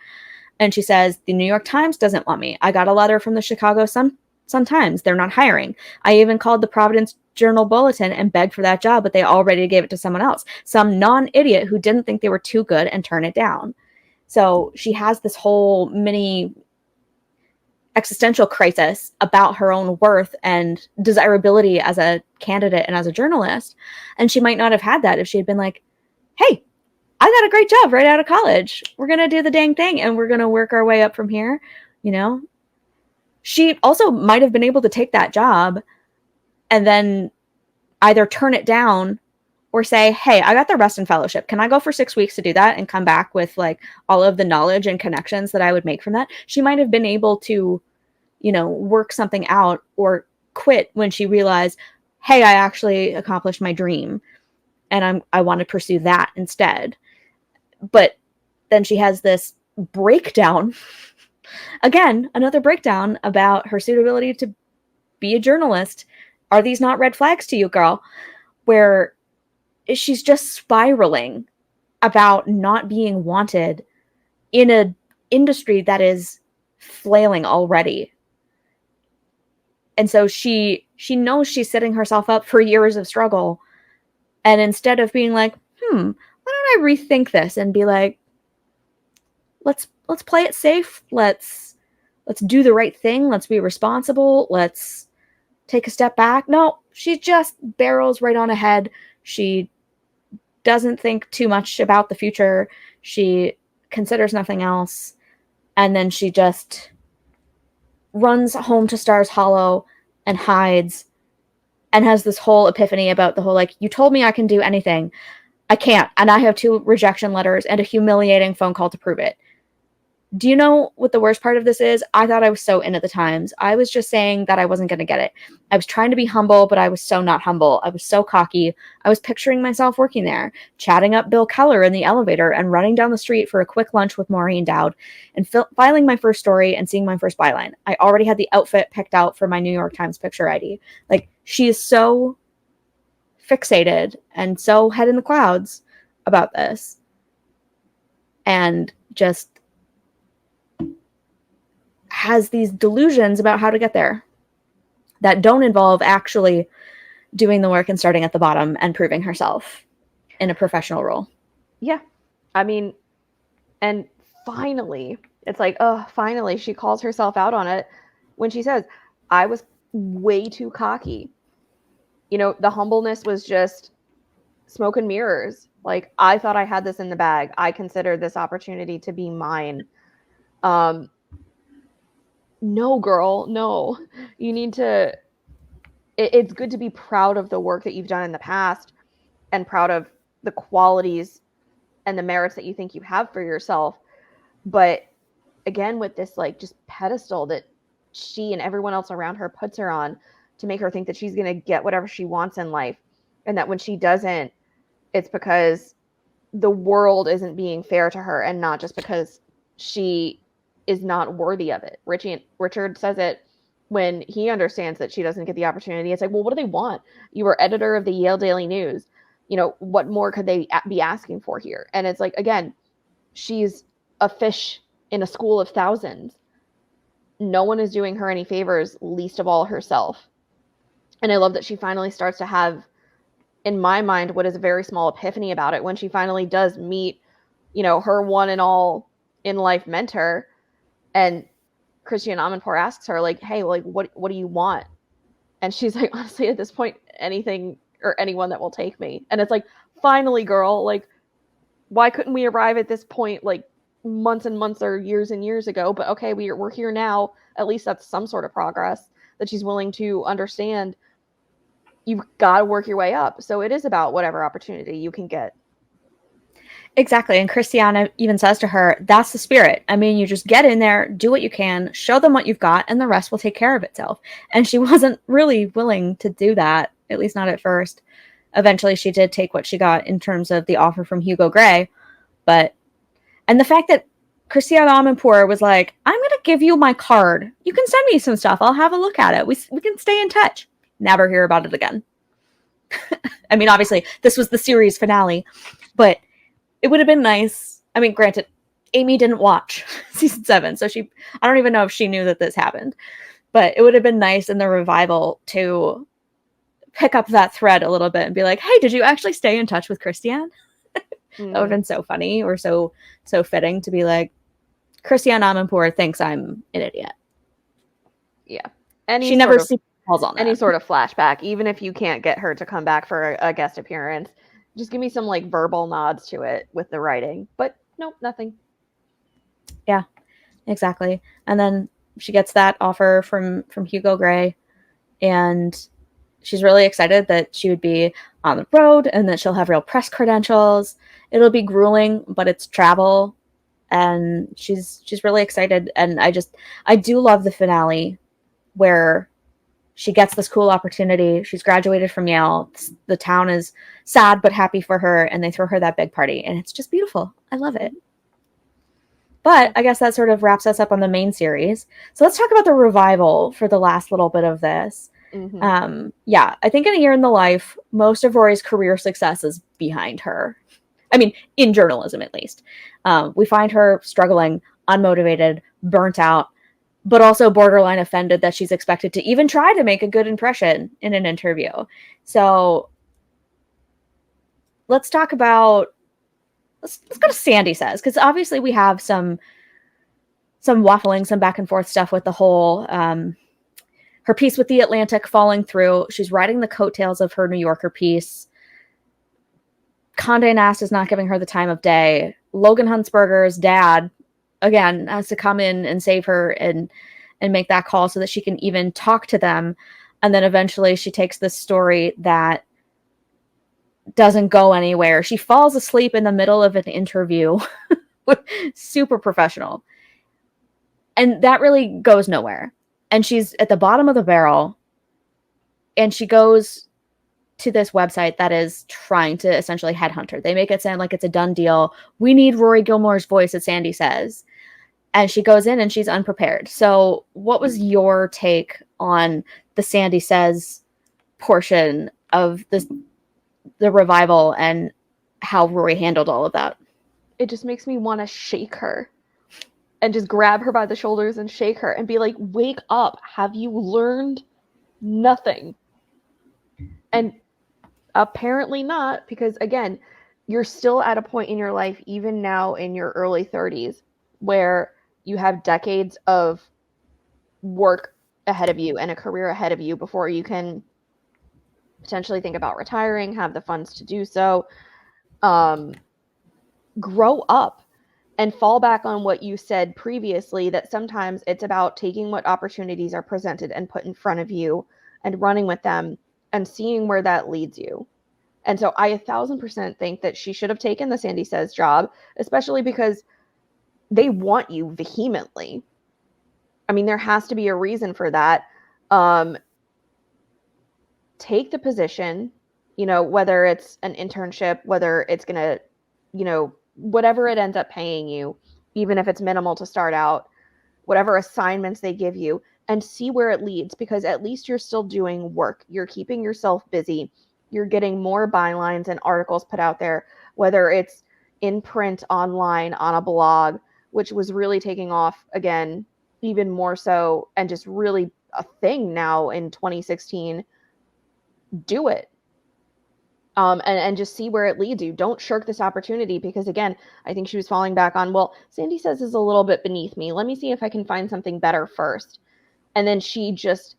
And she says, the New York Times doesn't want me. I got a letter from the Chicago Sun-Times. They're not hiring. I even called the Providence Journal Bulletin and begged for that job, but they already gave it to someone else. Some non-idiot who didn't think they were too good and turn it down. So she has this whole mini existential crisis about her own worth and desirability as a candidate and as a journalist. And she might not have had that if she had been like, hey, I got a great job right out of college. We're going to do the dang thing and we're going to work our way up from here. You know, she also might have been able to take that job and then either turn it down or say, hey, I got the Reston Fellowship. Can I go for 6 weeks to do that and come back with like all of the knowledge and connections that I would make from that? She might have been able to, you know, work something out or quit when she realized, hey, I actually accomplished my dream and I want to pursue that instead. But then she has this breakdown. Again, another breakdown about her suitability to be a journalist. Are these not red flags to you, girl? Where she's just spiraling about not being wanted in an industry that is flailing already. And so she knows she's setting herself up for years of struggle. And instead of being like, why don't I rethink this and be like, let's play it safe. Let's do the right thing. Let's be responsible. Let's take a step back. No, she just barrels right on ahead. She doesn't think too much about the future. She considers nothing else. And then she just runs home to Stars Hollow and hides and has this whole epiphany about the whole, like, you told me I can do anything. I can't. And I have 2 rejection letters and a humiliating phone call to prove it. Do you know what the worst part of this is? I thought I was so in at the Times. I was just saying that I wasn't going to get it. I was trying to be humble, but I was so not humble. I was so cocky. I was picturing myself working there, chatting up Bill Keller in the elevator and running down the street for a quick lunch with Maureen Dowd and filing my first story and seeing my first byline. I already had the outfit picked out for my New York Times picture ID. Like, she is so fixated and so head in the clouds about this. And just has these delusions about how to get there that don't involve actually doing the work and starting at the bottom and proving herself in a professional role. Yeah. I mean, And finally, it's like, oh, finally, she calls herself out on it when she says, I was way too cocky. You know, the humbleness was just smoke and mirrors. Like, I thought I had this in the bag. I considered this opportunity to be mine. No, girl, no. You need to, it's good to be proud of the work that you've done in the past and proud of the qualities and the merits that you think you have for yourself. But again, with this like just pedestal that she and everyone else around her puts her on to make her think that she's going to get whatever she wants in life, and that when she doesn't, it's because the world isn't being fair to her and not just because she is not worthy of it. Richard says it when he understands that she doesn't get the opportunity. It's like, well, what do they want? You were editor of the Yale Daily News. You know, what more could they be asking for here? And it's like, again, she's a fish in a school of thousands. No one is doing her any favors, least of all herself. And I love that she finally starts to have, in my mind, what is a very small epiphany about it when she finally does meet, you know, her one and all in life mentor. And Christiane Amanpour asks her, like, hey, like, what do you want? And she's like, honestly, at this point, anything or anyone that will take me. And it's like, finally, girl, like, why couldn't we arrive at this point like months and months or years and years ago? But okay, we're here now. At least that's some sort of progress that she's willing to understand. You've got to work your way up. So it is about whatever opportunity you can get. Exactly. And Christiane even says to her, that's the spirit. I mean, you just get in there, do what you can, show them what you've got, and the rest will take care of itself. And she wasn't really willing to do that, at least not at first. Eventually, she did take what she got in terms of the offer from Hugo Grey. And the fact that Christiane Amanpour was like, I'm going to give you my card. You can send me some stuff. I'll have a look at it. We can stay in touch. Never hear about it again. I mean, obviously, this was the series finale, but it would have been nice. I mean, granted, Amy didn't watch season 7, so I don't even know if she knew that this happened, but it would have been nice in the revival to pick up that thread a little bit and be like, hey, did you actually stay in touch with Christiane? That would have been so funny, or so fitting to be like, Christiane Amanpour thinks I'm an idiot. Yeah. She never calls on that. Any sort of flashback, even if you can't get her to come back for a guest appearance. Just give me some like verbal nods to it with the writing. But nope, nothing. Yeah, exactly. And then she gets that offer from Hugo Grey, and she's really excited that she would be on the road and that she'll have real press credentials. It'll be grueling, but it's travel, and she's really excited. And I do love the finale where she gets this cool opportunity. She's graduated from Yale. The town is sad but happy for her, and they throw her that big party, and it's just beautiful. I love it. But I guess that sort of wraps us up on the main series. So let's talk about the revival for the last little bit of this. Mm-hmm. Yeah, I think in A Year in the Life, most of Rory's career success is behind her. I mean, in journalism, at least. We find her struggling, unmotivated, burnt out, but also borderline offended that she's expected to even try to make a good impression in an interview. So let's talk about, let's go to Sandee Says, because obviously we have some waffling, some back and forth stuff with the whole, her piece with The Atlantic falling through. She's riding the coattails of her New Yorker piece. Condé Nast is not giving her the time of day. Logan Huntsberger's dad, again, has to come in and save her and make that call so that she can even talk to them. And then eventually she takes this story that doesn't go anywhere. She falls asleep in the middle of an interview. Super professional. And that really goes nowhere. And she's at the bottom of the barrel. And she goes to this website that is trying to essentially headhunt her. They make it sound like it's a done deal. We need Rory Gilmore's voice at Sandee Says. And she goes in and she's unprepared. So what was your take on the Sandee Says portion of the revival and how Rory handled all of that? It just makes me want to shake her and just grab her by the shoulders and shake her and be like, wake up. Have you learned nothing? And apparently not, because again, you're still at a point in your life, even now in your early 30s, where you have decades of work ahead of you and a career ahead of you before you can potentially think about retiring, have the funds to do so. Grow up and fall back on what you said previously, that sometimes it's about taking what opportunities are presented and put in front of you and running with them and seeing where that leads you. And so I 1,000% think that she should have taken the Sandee Says job, especially because they want you vehemently. I mean, there has to be a reason for that. Take the position, whether it's an internship, whether it's going to, whatever it ends up paying you, even if it's minimal to start out, whatever assignments they give you, and see where it leads, because at least you're still doing work. You're keeping yourself busy. You're getting more bylines and articles put out there, whether it's in print, online, on a blog, which was really taking off again, even more so, and just really a thing now in 2016. Do it. And just see where it leads you. Don't shirk this opportunity, because again, I think she was falling back on, well, Sandee Says is a little bit beneath me. Let me see if I can find something better first. And then she just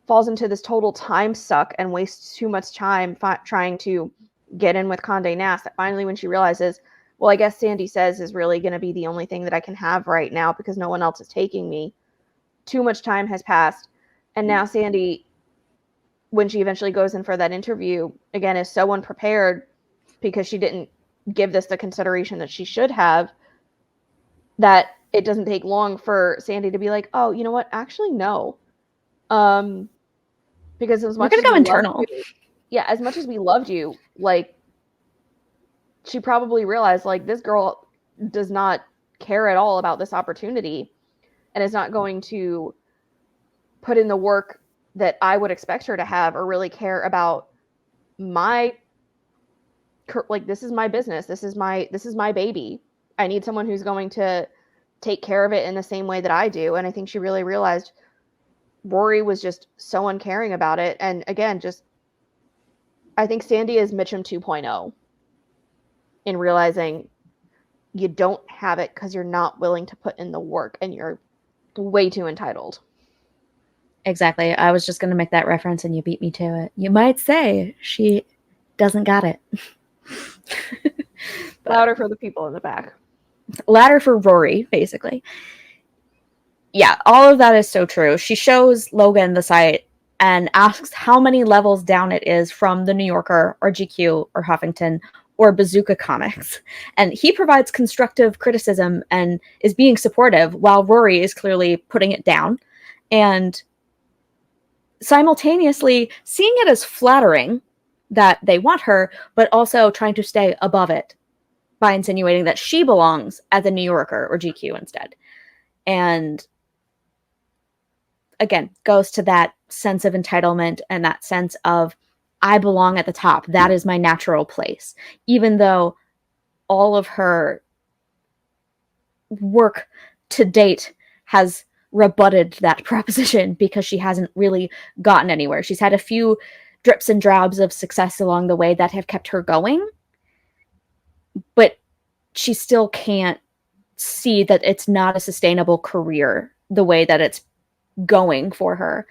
falls into this total time suck and wastes too much time trying to get in with Condé Nast, that finally when she realizes, well, I guess Sandee Says is really going to be the only thing that I can have right now because no one else is taking me. Too much time has passed. And now Sandee, when she eventually goes in for that interview, again, is so unprepared because she didn't give this the consideration that she should have, that it doesn't take long for Sandee to be like, oh, you know what? Actually, no. Because as much as go internal. as much as we loved you, like, she probably realized, like, this girl does not care at all about this opportunity and is not going to put in the work that I would expect her to have, or really care about my, like, this is my business. This is my baby. I need someone who's going to take care of it in the same way that I do. And I think she really realized Rory was just so uncaring about it. And again, I think Sandee is Mitchum 2.0 in realizing you don't have it because you're not willing to put in the work and you're way too entitled. Exactly. I was just going to make that reference and you beat me to it. You might say she doesn't got it. Louder for the people in the back. Louder for Rory, basically. Yeah, all of that is so true. She shows Logan the site and asks how many levels down it is from the New Yorker or GQ or Huffington or Bazooka Comics. And he provides constructive criticism and is being supportive, while Rory is clearly putting it down and simultaneously seeing it as flattering that they want her, but also trying to stay above it by insinuating that she belongs at the New Yorker or GQ instead. And again, goes to that sense of entitlement and that sense of, I belong at the top. That is my natural place. Even though all of her work to date has rebutted that proposition, because she hasn't really gotten anywhere. She's had a few drips and drabs of success along the way that have kept her going, but she still can't see that it's not a sustainable career the way that it's going for her.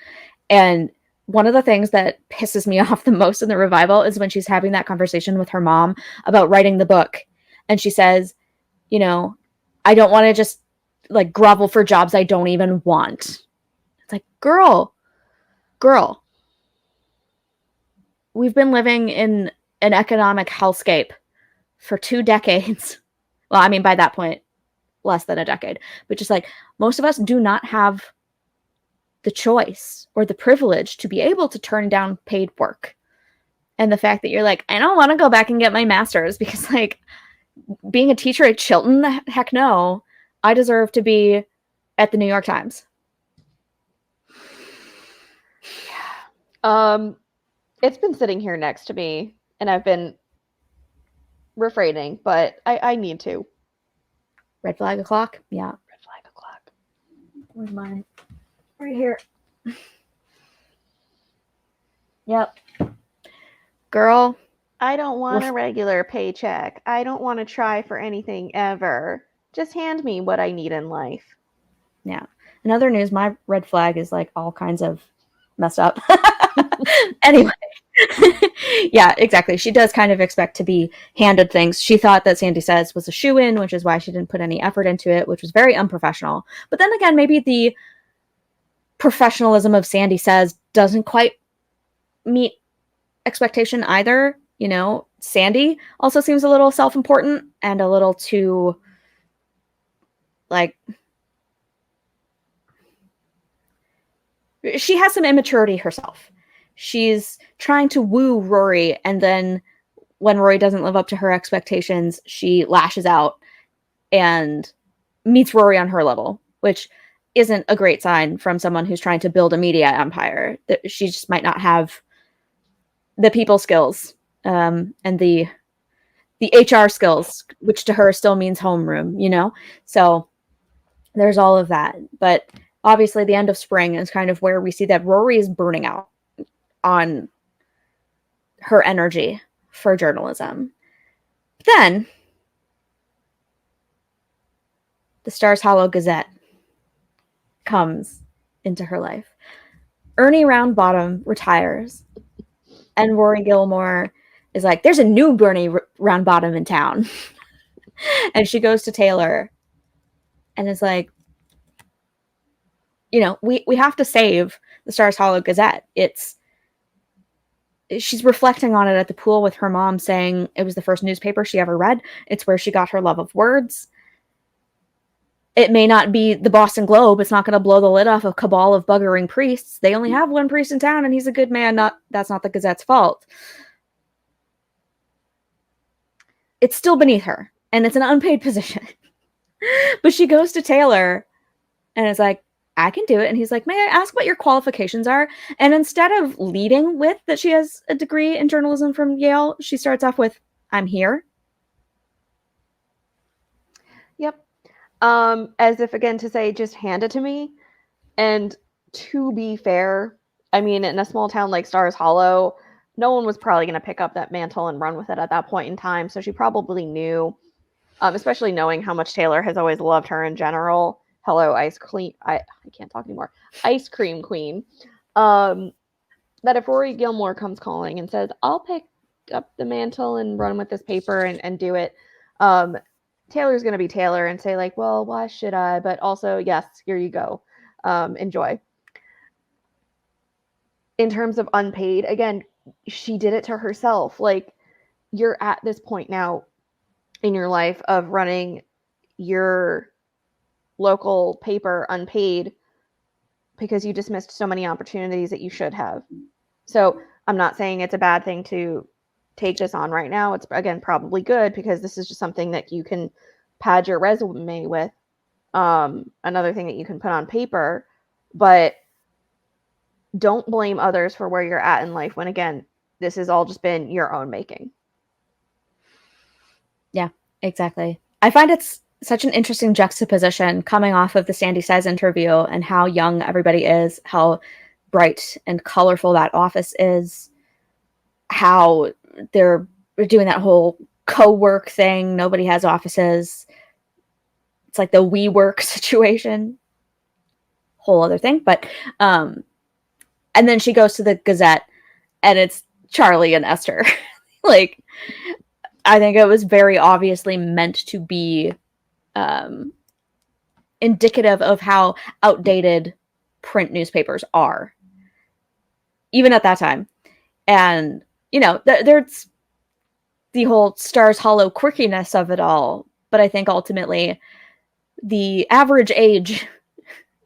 And one of the things that pisses me off the most in the revival is when she's having that conversation with her mom about writing the book. And she says, I don't want to just like grovel for jobs I don't even want. It's like, girl, we've been living in an economic hellscape for 2 decades. Well, I mean, by that point, less than a decade. But just like, most of us do not have the choice or the privilege to be able to turn down paid work. And the fact that you're like, I don't want to go back and get my master's because, like, being a teacher at Chilton, heck no. I deserve to be at the New York Times. Yeah. It's been sitting here next to me, and I've been refraining, but I need to. Red flag o'clock? Yeah. Red flag o'clock. Where's mine? Right here. Yep. Girl, I don't want a regular paycheck. I don't want to try for anything ever. Just hand me what I need in life. Yeah. In other news, my red flag is like all kinds of messed up. Anyway. Yeah, exactly. She does kind of expect to be handed things. She thought that Sandee Says was a shoo-in, which is why she didn't put any effort into it, which was very unprofessional. But then again, maybe the professionalism of Sandee Says doesn't quite meet expectation either. You know, Sandee also seems a little self-important and a little too, like, she has some immaturity herself. She's trying to woo Rory, and then when Rory doesn't live up to her expectations, she lashes out and meets Rory on her level, which isn't a great sign from someone who's trying to build a media empire. That she just might not have the people skills and the HR skills, which to her still means homeroom, you know? So there's all of that. But obviously the end of spring is kind of where we see that Rory is burning out on her energy for journalism. Then the Stars Hollow Gazette comes into her life. Ernie Roundbottom retires, and Rory Gilmore is like, there's a new Bernie Roundbottom in town. And she goes to Taylor and is like, you know, we have to save the Stars Hollow Gazette. She's reflecting on it at the pool with her mom, saying it was the first newspaper she ever read. It's where she got her love of words. It may not be the Boston Globe. It's not going to blow the lid off a cabal of buggering priests. They only have one priest in town, and he's a good man. That's not the Gazette's fault. It's still beneath her, and it's an unpaid position. But she goes to Taylor and is like, I can do it. And he's like, may I ask what your qualifications are? And instead of leading with that she has a degree in journalism from Yale, she starts off with, I'm here. Yep. As if, again, to say, just hand it to me. And to be fair, I mean, in a small town like Stars Hollow, no one was probably going to pick up that mantle and run with it at that point in time. So she probably knew, especially knowing how much Taylor has always loved her in general. Hello, ice cream. I can't talk anymore. Ice cream queen. That if Rory Gilmore comes calling and says, I'll pick up the mantle and run with this paper and do it, Taylor's going to be Taylor and say, like, well, why should I? But also, yes, here you go. Enjoy. In terms of unpaid, again, she did it to herself. Like, you're at this point now in your life of running your local paper unpaid because you dismissed so many opportunities that you should have. So I'm not saying it's a bad thing to take this on right now. It's, again, probably good because this is just something that you can pad your resume with, another thing that you can put on paper. But don't blame others for where you're at in life when, again, this has all just been your own making. Yeah, exactly. I find it's such an interesting juxtaposition coming off of the Sandee Says interview and how young everybody is, how bright and colorful that office is, how they're doing that whole co-work thing. Nobody has offices. It's like the WeWork situation. Whole other thing. But, and then she goes to the Gazette and it's Charlie and Esther. Like, I think it was very obviously meant to be indicative of how outdated print newspapers are, even at that time. And, you know, there's the whole Stars Hollow quirkiness of it all. But I think ultimately the average age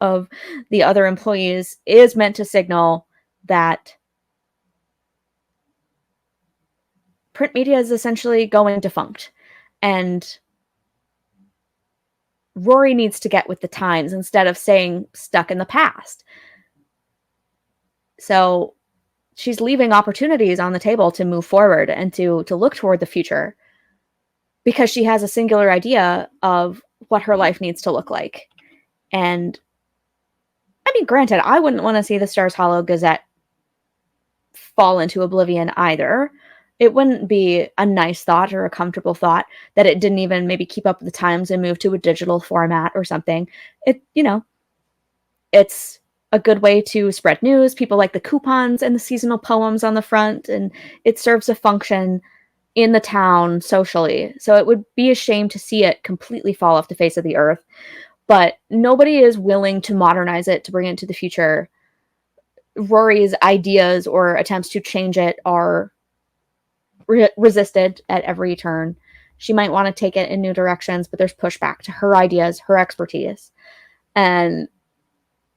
of the other employees is meant to signal that print media is essentially going defunct. And Rory needs to get with the times instead of staying stuck in the past. So she's leaving opportunities on the table to move forward and to look toward the future because she has a singular idea of what her life needs to look like. And I mean, granted, I wouldn't want to see the Stars Hollow Gazette fall into oblivion either. it wouldn't be a nice thought or a comfortable thought that it didn't even maybe keep up with the times and move to a digital format or something. It's a good way to spread news. People like the coupons and the seasonal poems on the front, and it serves a function in the town socially. So it would be a shame to see it completely fall off the face of the earth. But nobody is willing to modernize it to bring it to the future. Rory's ideas or attempts to change it are resisted at every turn. She might want to take it in new directions, but there's pushback to her ideas, her expertise. And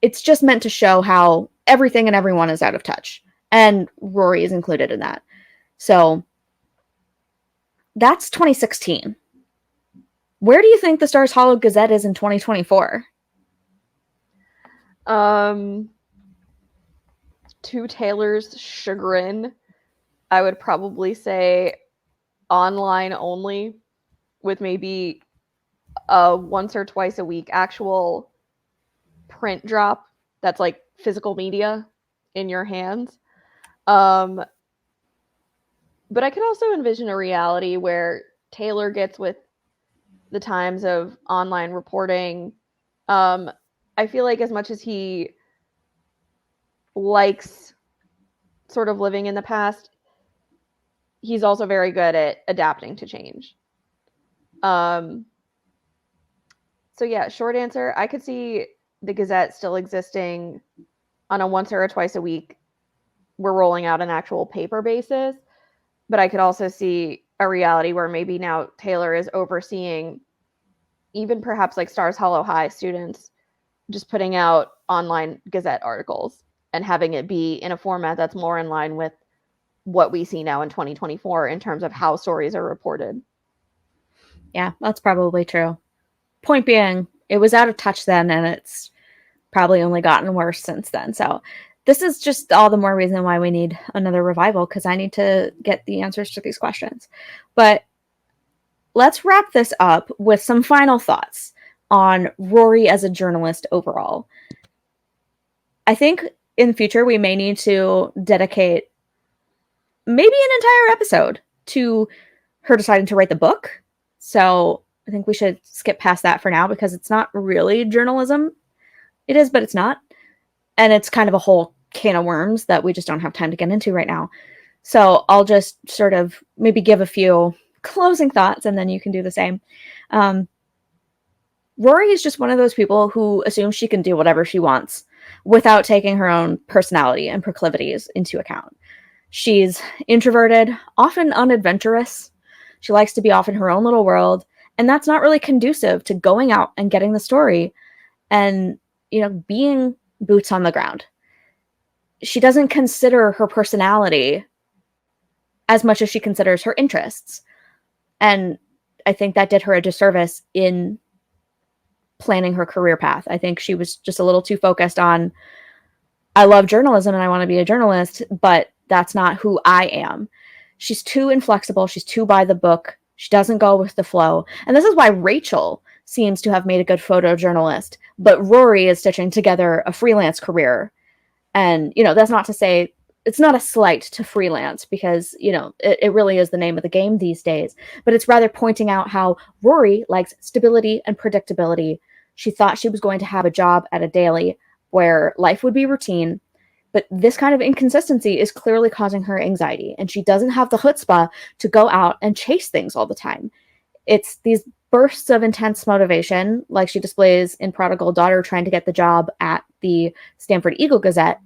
it's just meant to show how everything and everyone is out of touch. And Rory is included in that. So that's 2016. Where do you think the Stars Hollow Gazette is in 2024? To Taylor's chagrin, I would probably say online only, with maybe a once or twice a week actual print drop that's like physical media in your hands. But I could also envision a reality where Taylor gets with the times of online reporting. I feel like as much as he likes sort of living in the past, he's also very good at adapting to change. So yeah, short answer, I could see the Gazette still existing on a once or a twice a week. We're rolling out an actual paper basis, but I could also see a reality where maybe now Taylor is overseeing even perhaps like Stars Hollow High students just putting out online Gazette articles and having it be in a format that's more in line with what we see now in 2024 in terms of how stories are reported. Yeah, that's probably true. Point being, it was out of touch then, and it's probably only gotten worse since then. So this is just all the more reason why we need another revival, because I need to get the answers to these questions. But let's wrap this up with some final thoughts on Rory as a journalist overall. I think in future we may need to dedicate maybe an entire episode to her deciding to write the book. So I think we should skip past that for now, because it's not really journalism. It is, but it's not. And it's kind of a whole can of worms that we just don't have time to get into right now. So I'll just sort of maybe give a few closing thoughts, and then you can do the same. Rory is just one of those people who assumes she can do whatever she wants without taking her own personality and proclivities into account. She's introverted, often unadventurous. She likes to be off in her own little world, and that's not really conducive to going out and getting the story and, being boots on the ground. She doesn't consider her personality as much as she considers her interests. And I think that did her a disservice in planning her career path. I think she was just a little too focused on, I love journalism and I want to be a journalist, but that's not who I am. She's too inflexible. She's too by the book. She doesn't go with the flow. And this is why Rachel seems to have made a good photojournalist, but Rory is stitching together a freelance career. And, that's not to say it's not a slight to freelance, because, it really is the name of the game these days, but it's rather pointing out how Rory likes stability and predictability. She thought she was going to have a job at a daily where life would be routine, but this kind of inconsistency is clearly causing her anxiety, and she doesn't have the chutzpah to go out and chase things all the time. It's these bursts of intense motivation, like she displays in Prodigal Daughter trying to get the job at the Stamford Eagle Gazette,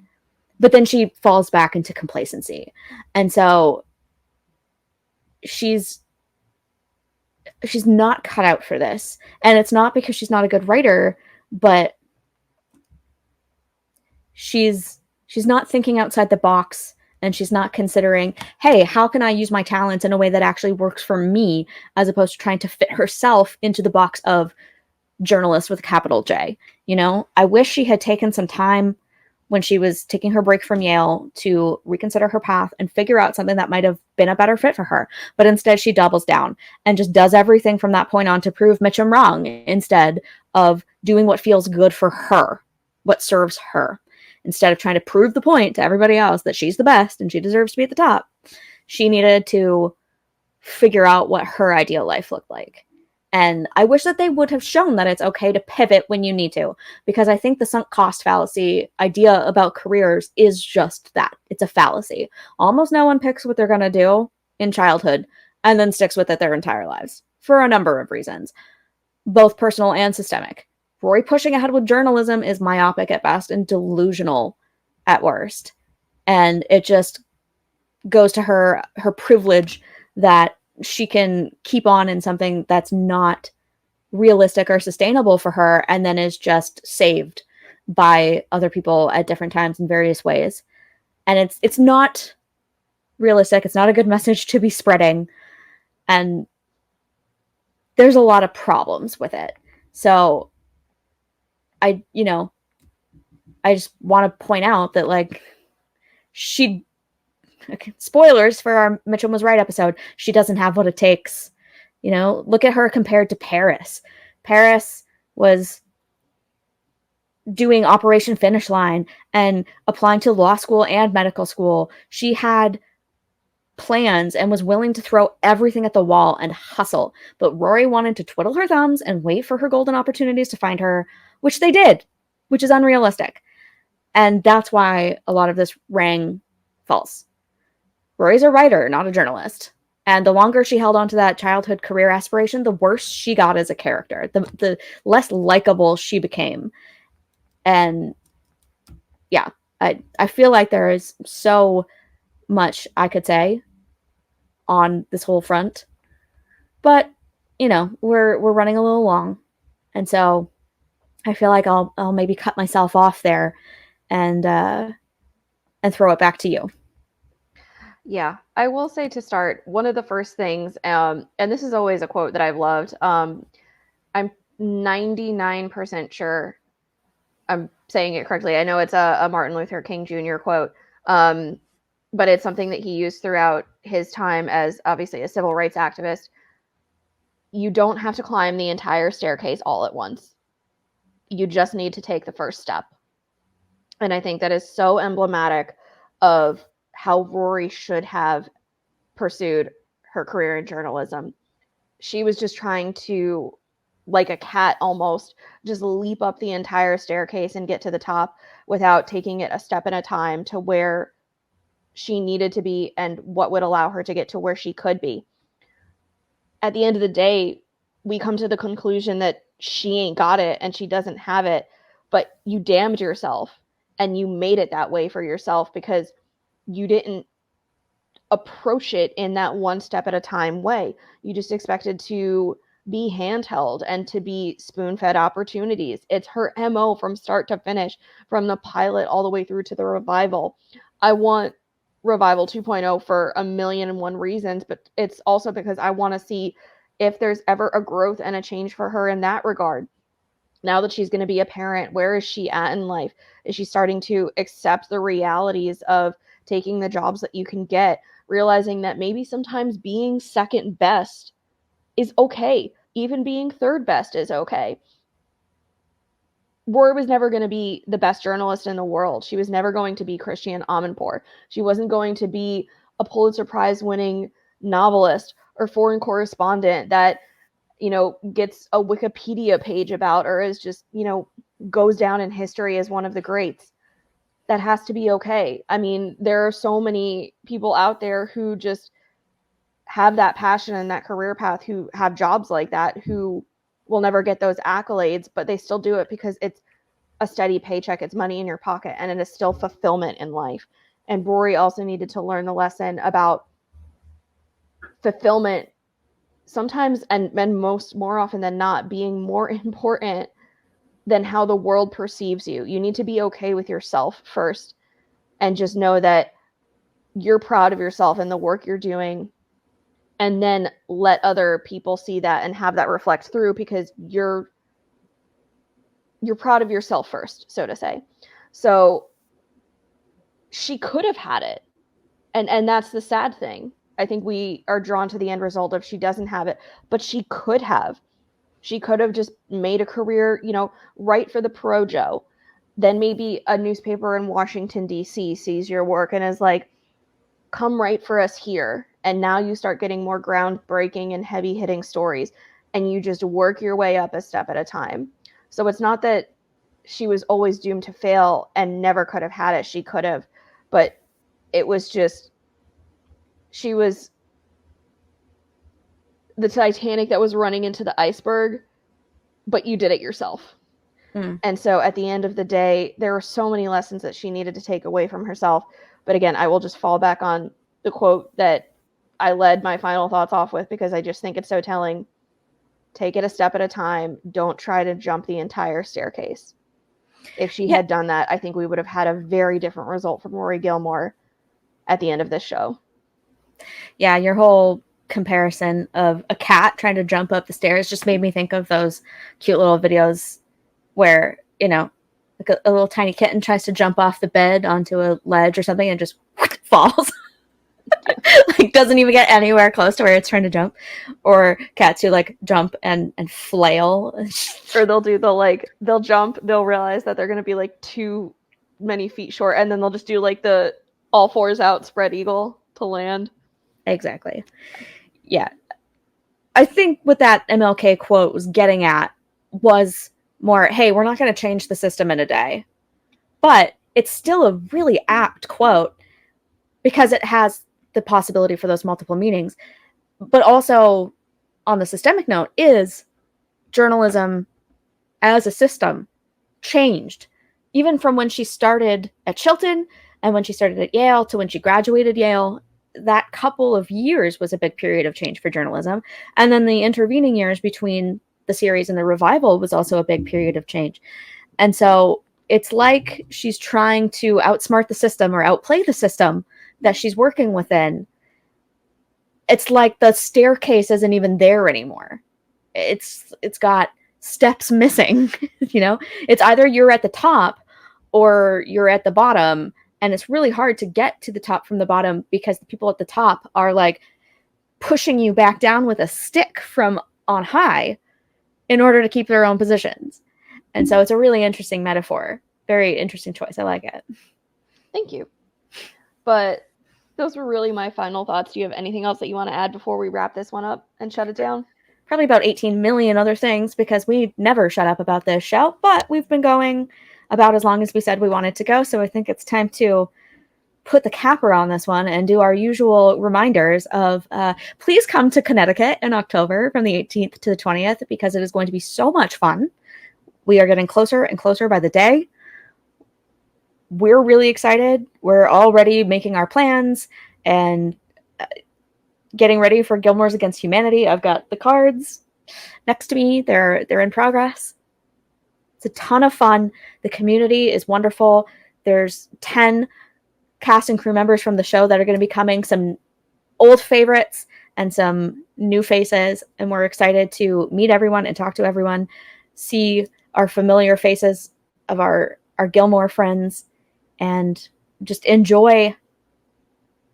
but then she falls back into complacency. And so she's not cut out for this. And it's not because she's not a good writer, but she's not thinking outside the box, and she's not considering, hey, how can I use my talents in a way that actually works for me, as opposed to trying to fit herself into the box of journalist with a capital J. I wish she had taken some time when she was taking her break from Yale to reconsider her path and figure out something that might have been a better fit for her. But instead she doubles down and just does everything from that point on to prove Mitchum wrong, instead of doing what feels good for her, what serves her, instead of trying to prove the point to everybody else that she's the best and she deserves to be at the top. She needed to figure out what her ideal life looked like. And I wish that they would have shown that it's okay to pivot when you need to, because I think the sunk cost fallacy idea about careers is just that. It's a fallacy. Almost no one picks what they're going to do in childhood and then sticks with it their entire lives for a number of reasons, both personal and systemic. Rory pushing ahead with journalism is myopic at best and delusional at worst. And it just goes to her privilege that she can keep on in something that's not realistic or sustainable for her, and then is just saved by other people at different times in various ways. And it's not realistic. It's not a good message to be spreading. And there's a lot of problems with it. So I just want to point out that, like, spoilers for our Mitchum was right episode, she doesn't have what it takes. Look at her compared to Paris. Paris was doing Operation Finish Line and applying to law school and medical school. She had plans and was willing to throw everything at the wall and hustle. But Rory wanted to twiddle her thumbs and wait for her golden opportunities to find her, which they did, which is unrealistic. And that's why a lot of this rang false. Rory's a writer, not a journalist. And the longer she held on to that childhood career aspiration, the worse she got as a character, the less likable she became. And yeah, I feel like there is so much I could say on this whole front. But, we're running a little long. And so I feel like I'll maybe cut myself off there and throw it back to you. Yeah, I will say to start, one of the first things, and this is always a quote that I've loved. I'm 99% sure I'm saying it correctly. I know it's a Martin Luther King Jr. quote, but it's something that he used throughout his time as obviously a civil rights activist. You don't have to climb the entire staircase all at once. You just need to take the first step. And I think that is so emblematic of how Rory should have pursued her career in journalism. She was just trying to, like a cat almost, just leap up the entire staircase and get to the top without taking it a step at a time to where she needed to be and what would allow her to get to where she could be. At the end of the day, we come to the conclusion that she ain't got it and she doesn't have it, but you damned yourself and you made it that way for yourself because you didn't approach it in that one step at a time way. You just expected to be handheld and to be spoon-fed opportunities. It's her MO from start to finish, from the pilot all the way through to the revival. I want Revival 2.0 for a million and one reasons, but it's also because I want to see if there's ever a growth and a change for her in that regard. Now that she's going to be a parent, where is she at in life? Is she starting to accept the realities of taking the jobs that you can get, realizing that maybe sometimes being second best is okay. Even being third best is okay. Rory was never going to be the best journalist in the world. She was never going to be Christiane Amanpour. She wasn't going to be a Pulitzer Prize winning novelist or foreign correspondent that, gets a Wikipedia page about or is just, goes down in history as one of the greats. That has to be okay. I mean, there are so many people out there who just have that passion and that career path, who have jobs like that, who will never get those accolades, but they still do it because it's a steady paycheck, it's money in your pocket, and it is still fulfillment in life. And Rory also needed to learn the lesson about fulfillment sometimes and more often than not being more important than how the world perceives you. You need to be okay with yourself first and just know that you're proud of yourself and the work you're doing, and then let other people see that and have that reflect through because you're proud of yourself first, so to say. So she could have had it. And that's the sad thing. I think we are drawn to the end result of she doesn't have it, but she could have. She could have just made a career, write for the Projo. Then maybe a newspaper in Washington, D.C. sees your work and is like, come write for us here. And now you start getting more groundbreaking and heavy hitting stories, and you just work your way up a step at a time. So it's not that she was always doomed to fail and never could have had it. She could have, but it was just, she was the Titanic that was running into the iceberg, but you did it yourself. And so at the end of the day, there were so many lessons that she needed to take away from herself. But again, I will just fall back on the quote that I led my final thoughts off with, because I just think it's so telling. Take it a step at a time. Don't try to jump the entire staircase. If she had done that, I think we would have had a very different result from Rory Gilmore at the end of this show. Yeah, your whole comparison of a cat trying to jump up the stairs just made me think of those cute little videos where, you know, like a little tiny kitten tries to jump off the bed onto a ledge or something and just falls. Like doesn't even get anywhere close to where it's trying to jump. Or cats who like jump and flail. Or they'll jump, they'll realize that they're going to be like too many feet short, and then they'll just do like the all fours out spread eagle to land. Exactly. Yeah. I think what that MLK quote was getting at was more, hey, we're not going to change the system in a day. But it's still a really apt quote because it has the possibility for those multiple meanings. But also, on the systemic note, is journalism as a system changed. Even from when she started at Chilton and when she started at Yale to when she graduated Yale, that couple of years was a big period of change for journalism. And then the intervening years between the series and the revival was also a big period of change. And so it's like she's trying to outsmart the system or outplay the system that she's working within. It's like the staircase isn't even there anymore. It's got steps missing. You know, it's either you're at the top or you're at the bottom, and it's really hard to get to the top from the bottom because the people at the top are like pushing you back down with a stick from on high in order to keep their own positions. And so it's a really interesting metaphor. Very interesting choice. I like it. Thank you. But those were really my final thoughts. Do you have anything else that you want to add before we wrap this one up and shut it down? Probably about 18 million other things, because we never shut up about this show, but we've been going about as long as we said we wanted to go. So I think it's time to put the capper on this one and do our usual reminders of please come to Connecticut in October from the 18th to the 20th, because it is going to be so much fun. We are getting closer and closer by the day. We're really excited. We're already making our plans and getting ready for Gilmore's Against Humanity. I've got the cards next to me. They're in progress. It's a ton of fun. The community is wonderful. There's 10 cast and crew members from the show that are going to be coming, some old favorites and some new faces. And we're excited to meet everyone and talk to everyone, see our familiar faces of our Gilmore friends, and just enjoy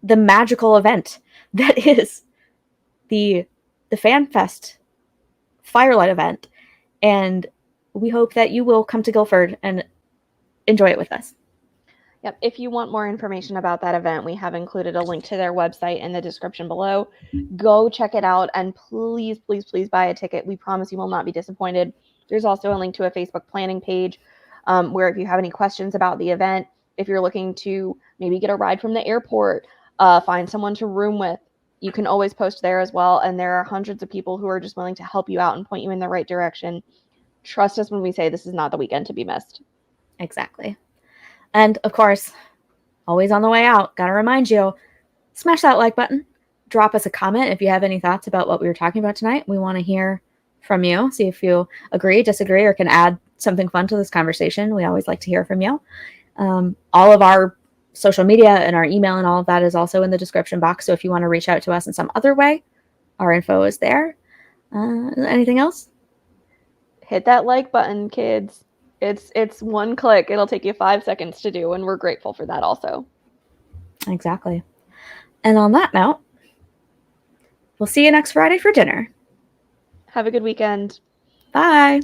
the magical event that is the Fan Fest Firelight event. And we hope that you will come to Guildford and enjoy it with us. Yep. If you want more information about that event, we have included a link to their website in the description below. Go check it out, and please, please, please buy a ticket. We promise you will not be disappointed. There's also a link to a Facebook planning page where if you have any questions about the event, if you're looking to maybe get a ride from the airport, find someone to room with, you can always post there as well. And there are hundreds of people who are just willing to help you out and point you in the right direction. Trust us when we say this is not the weekend to be missed. Exactly. And of course, always on the way out, gotta remind you, smash that like button. Drop us a comment if you have any thoughts about what we were talking about tonight. We want to hear from you. See if you agree, disagree, or can add something fun to this conversation. We always like to hear from you. All of our social media and our email and all of that is also in the description box. So if you want to reach out to us in some other way, our info is there. Anything else? Hit that like button, kids. It's one click. It'll take you 5 seconds to do, and we're grateful for that also. Exactly. And on that note, we'll see you next Friday for dinner. Have a good weekend. Bye.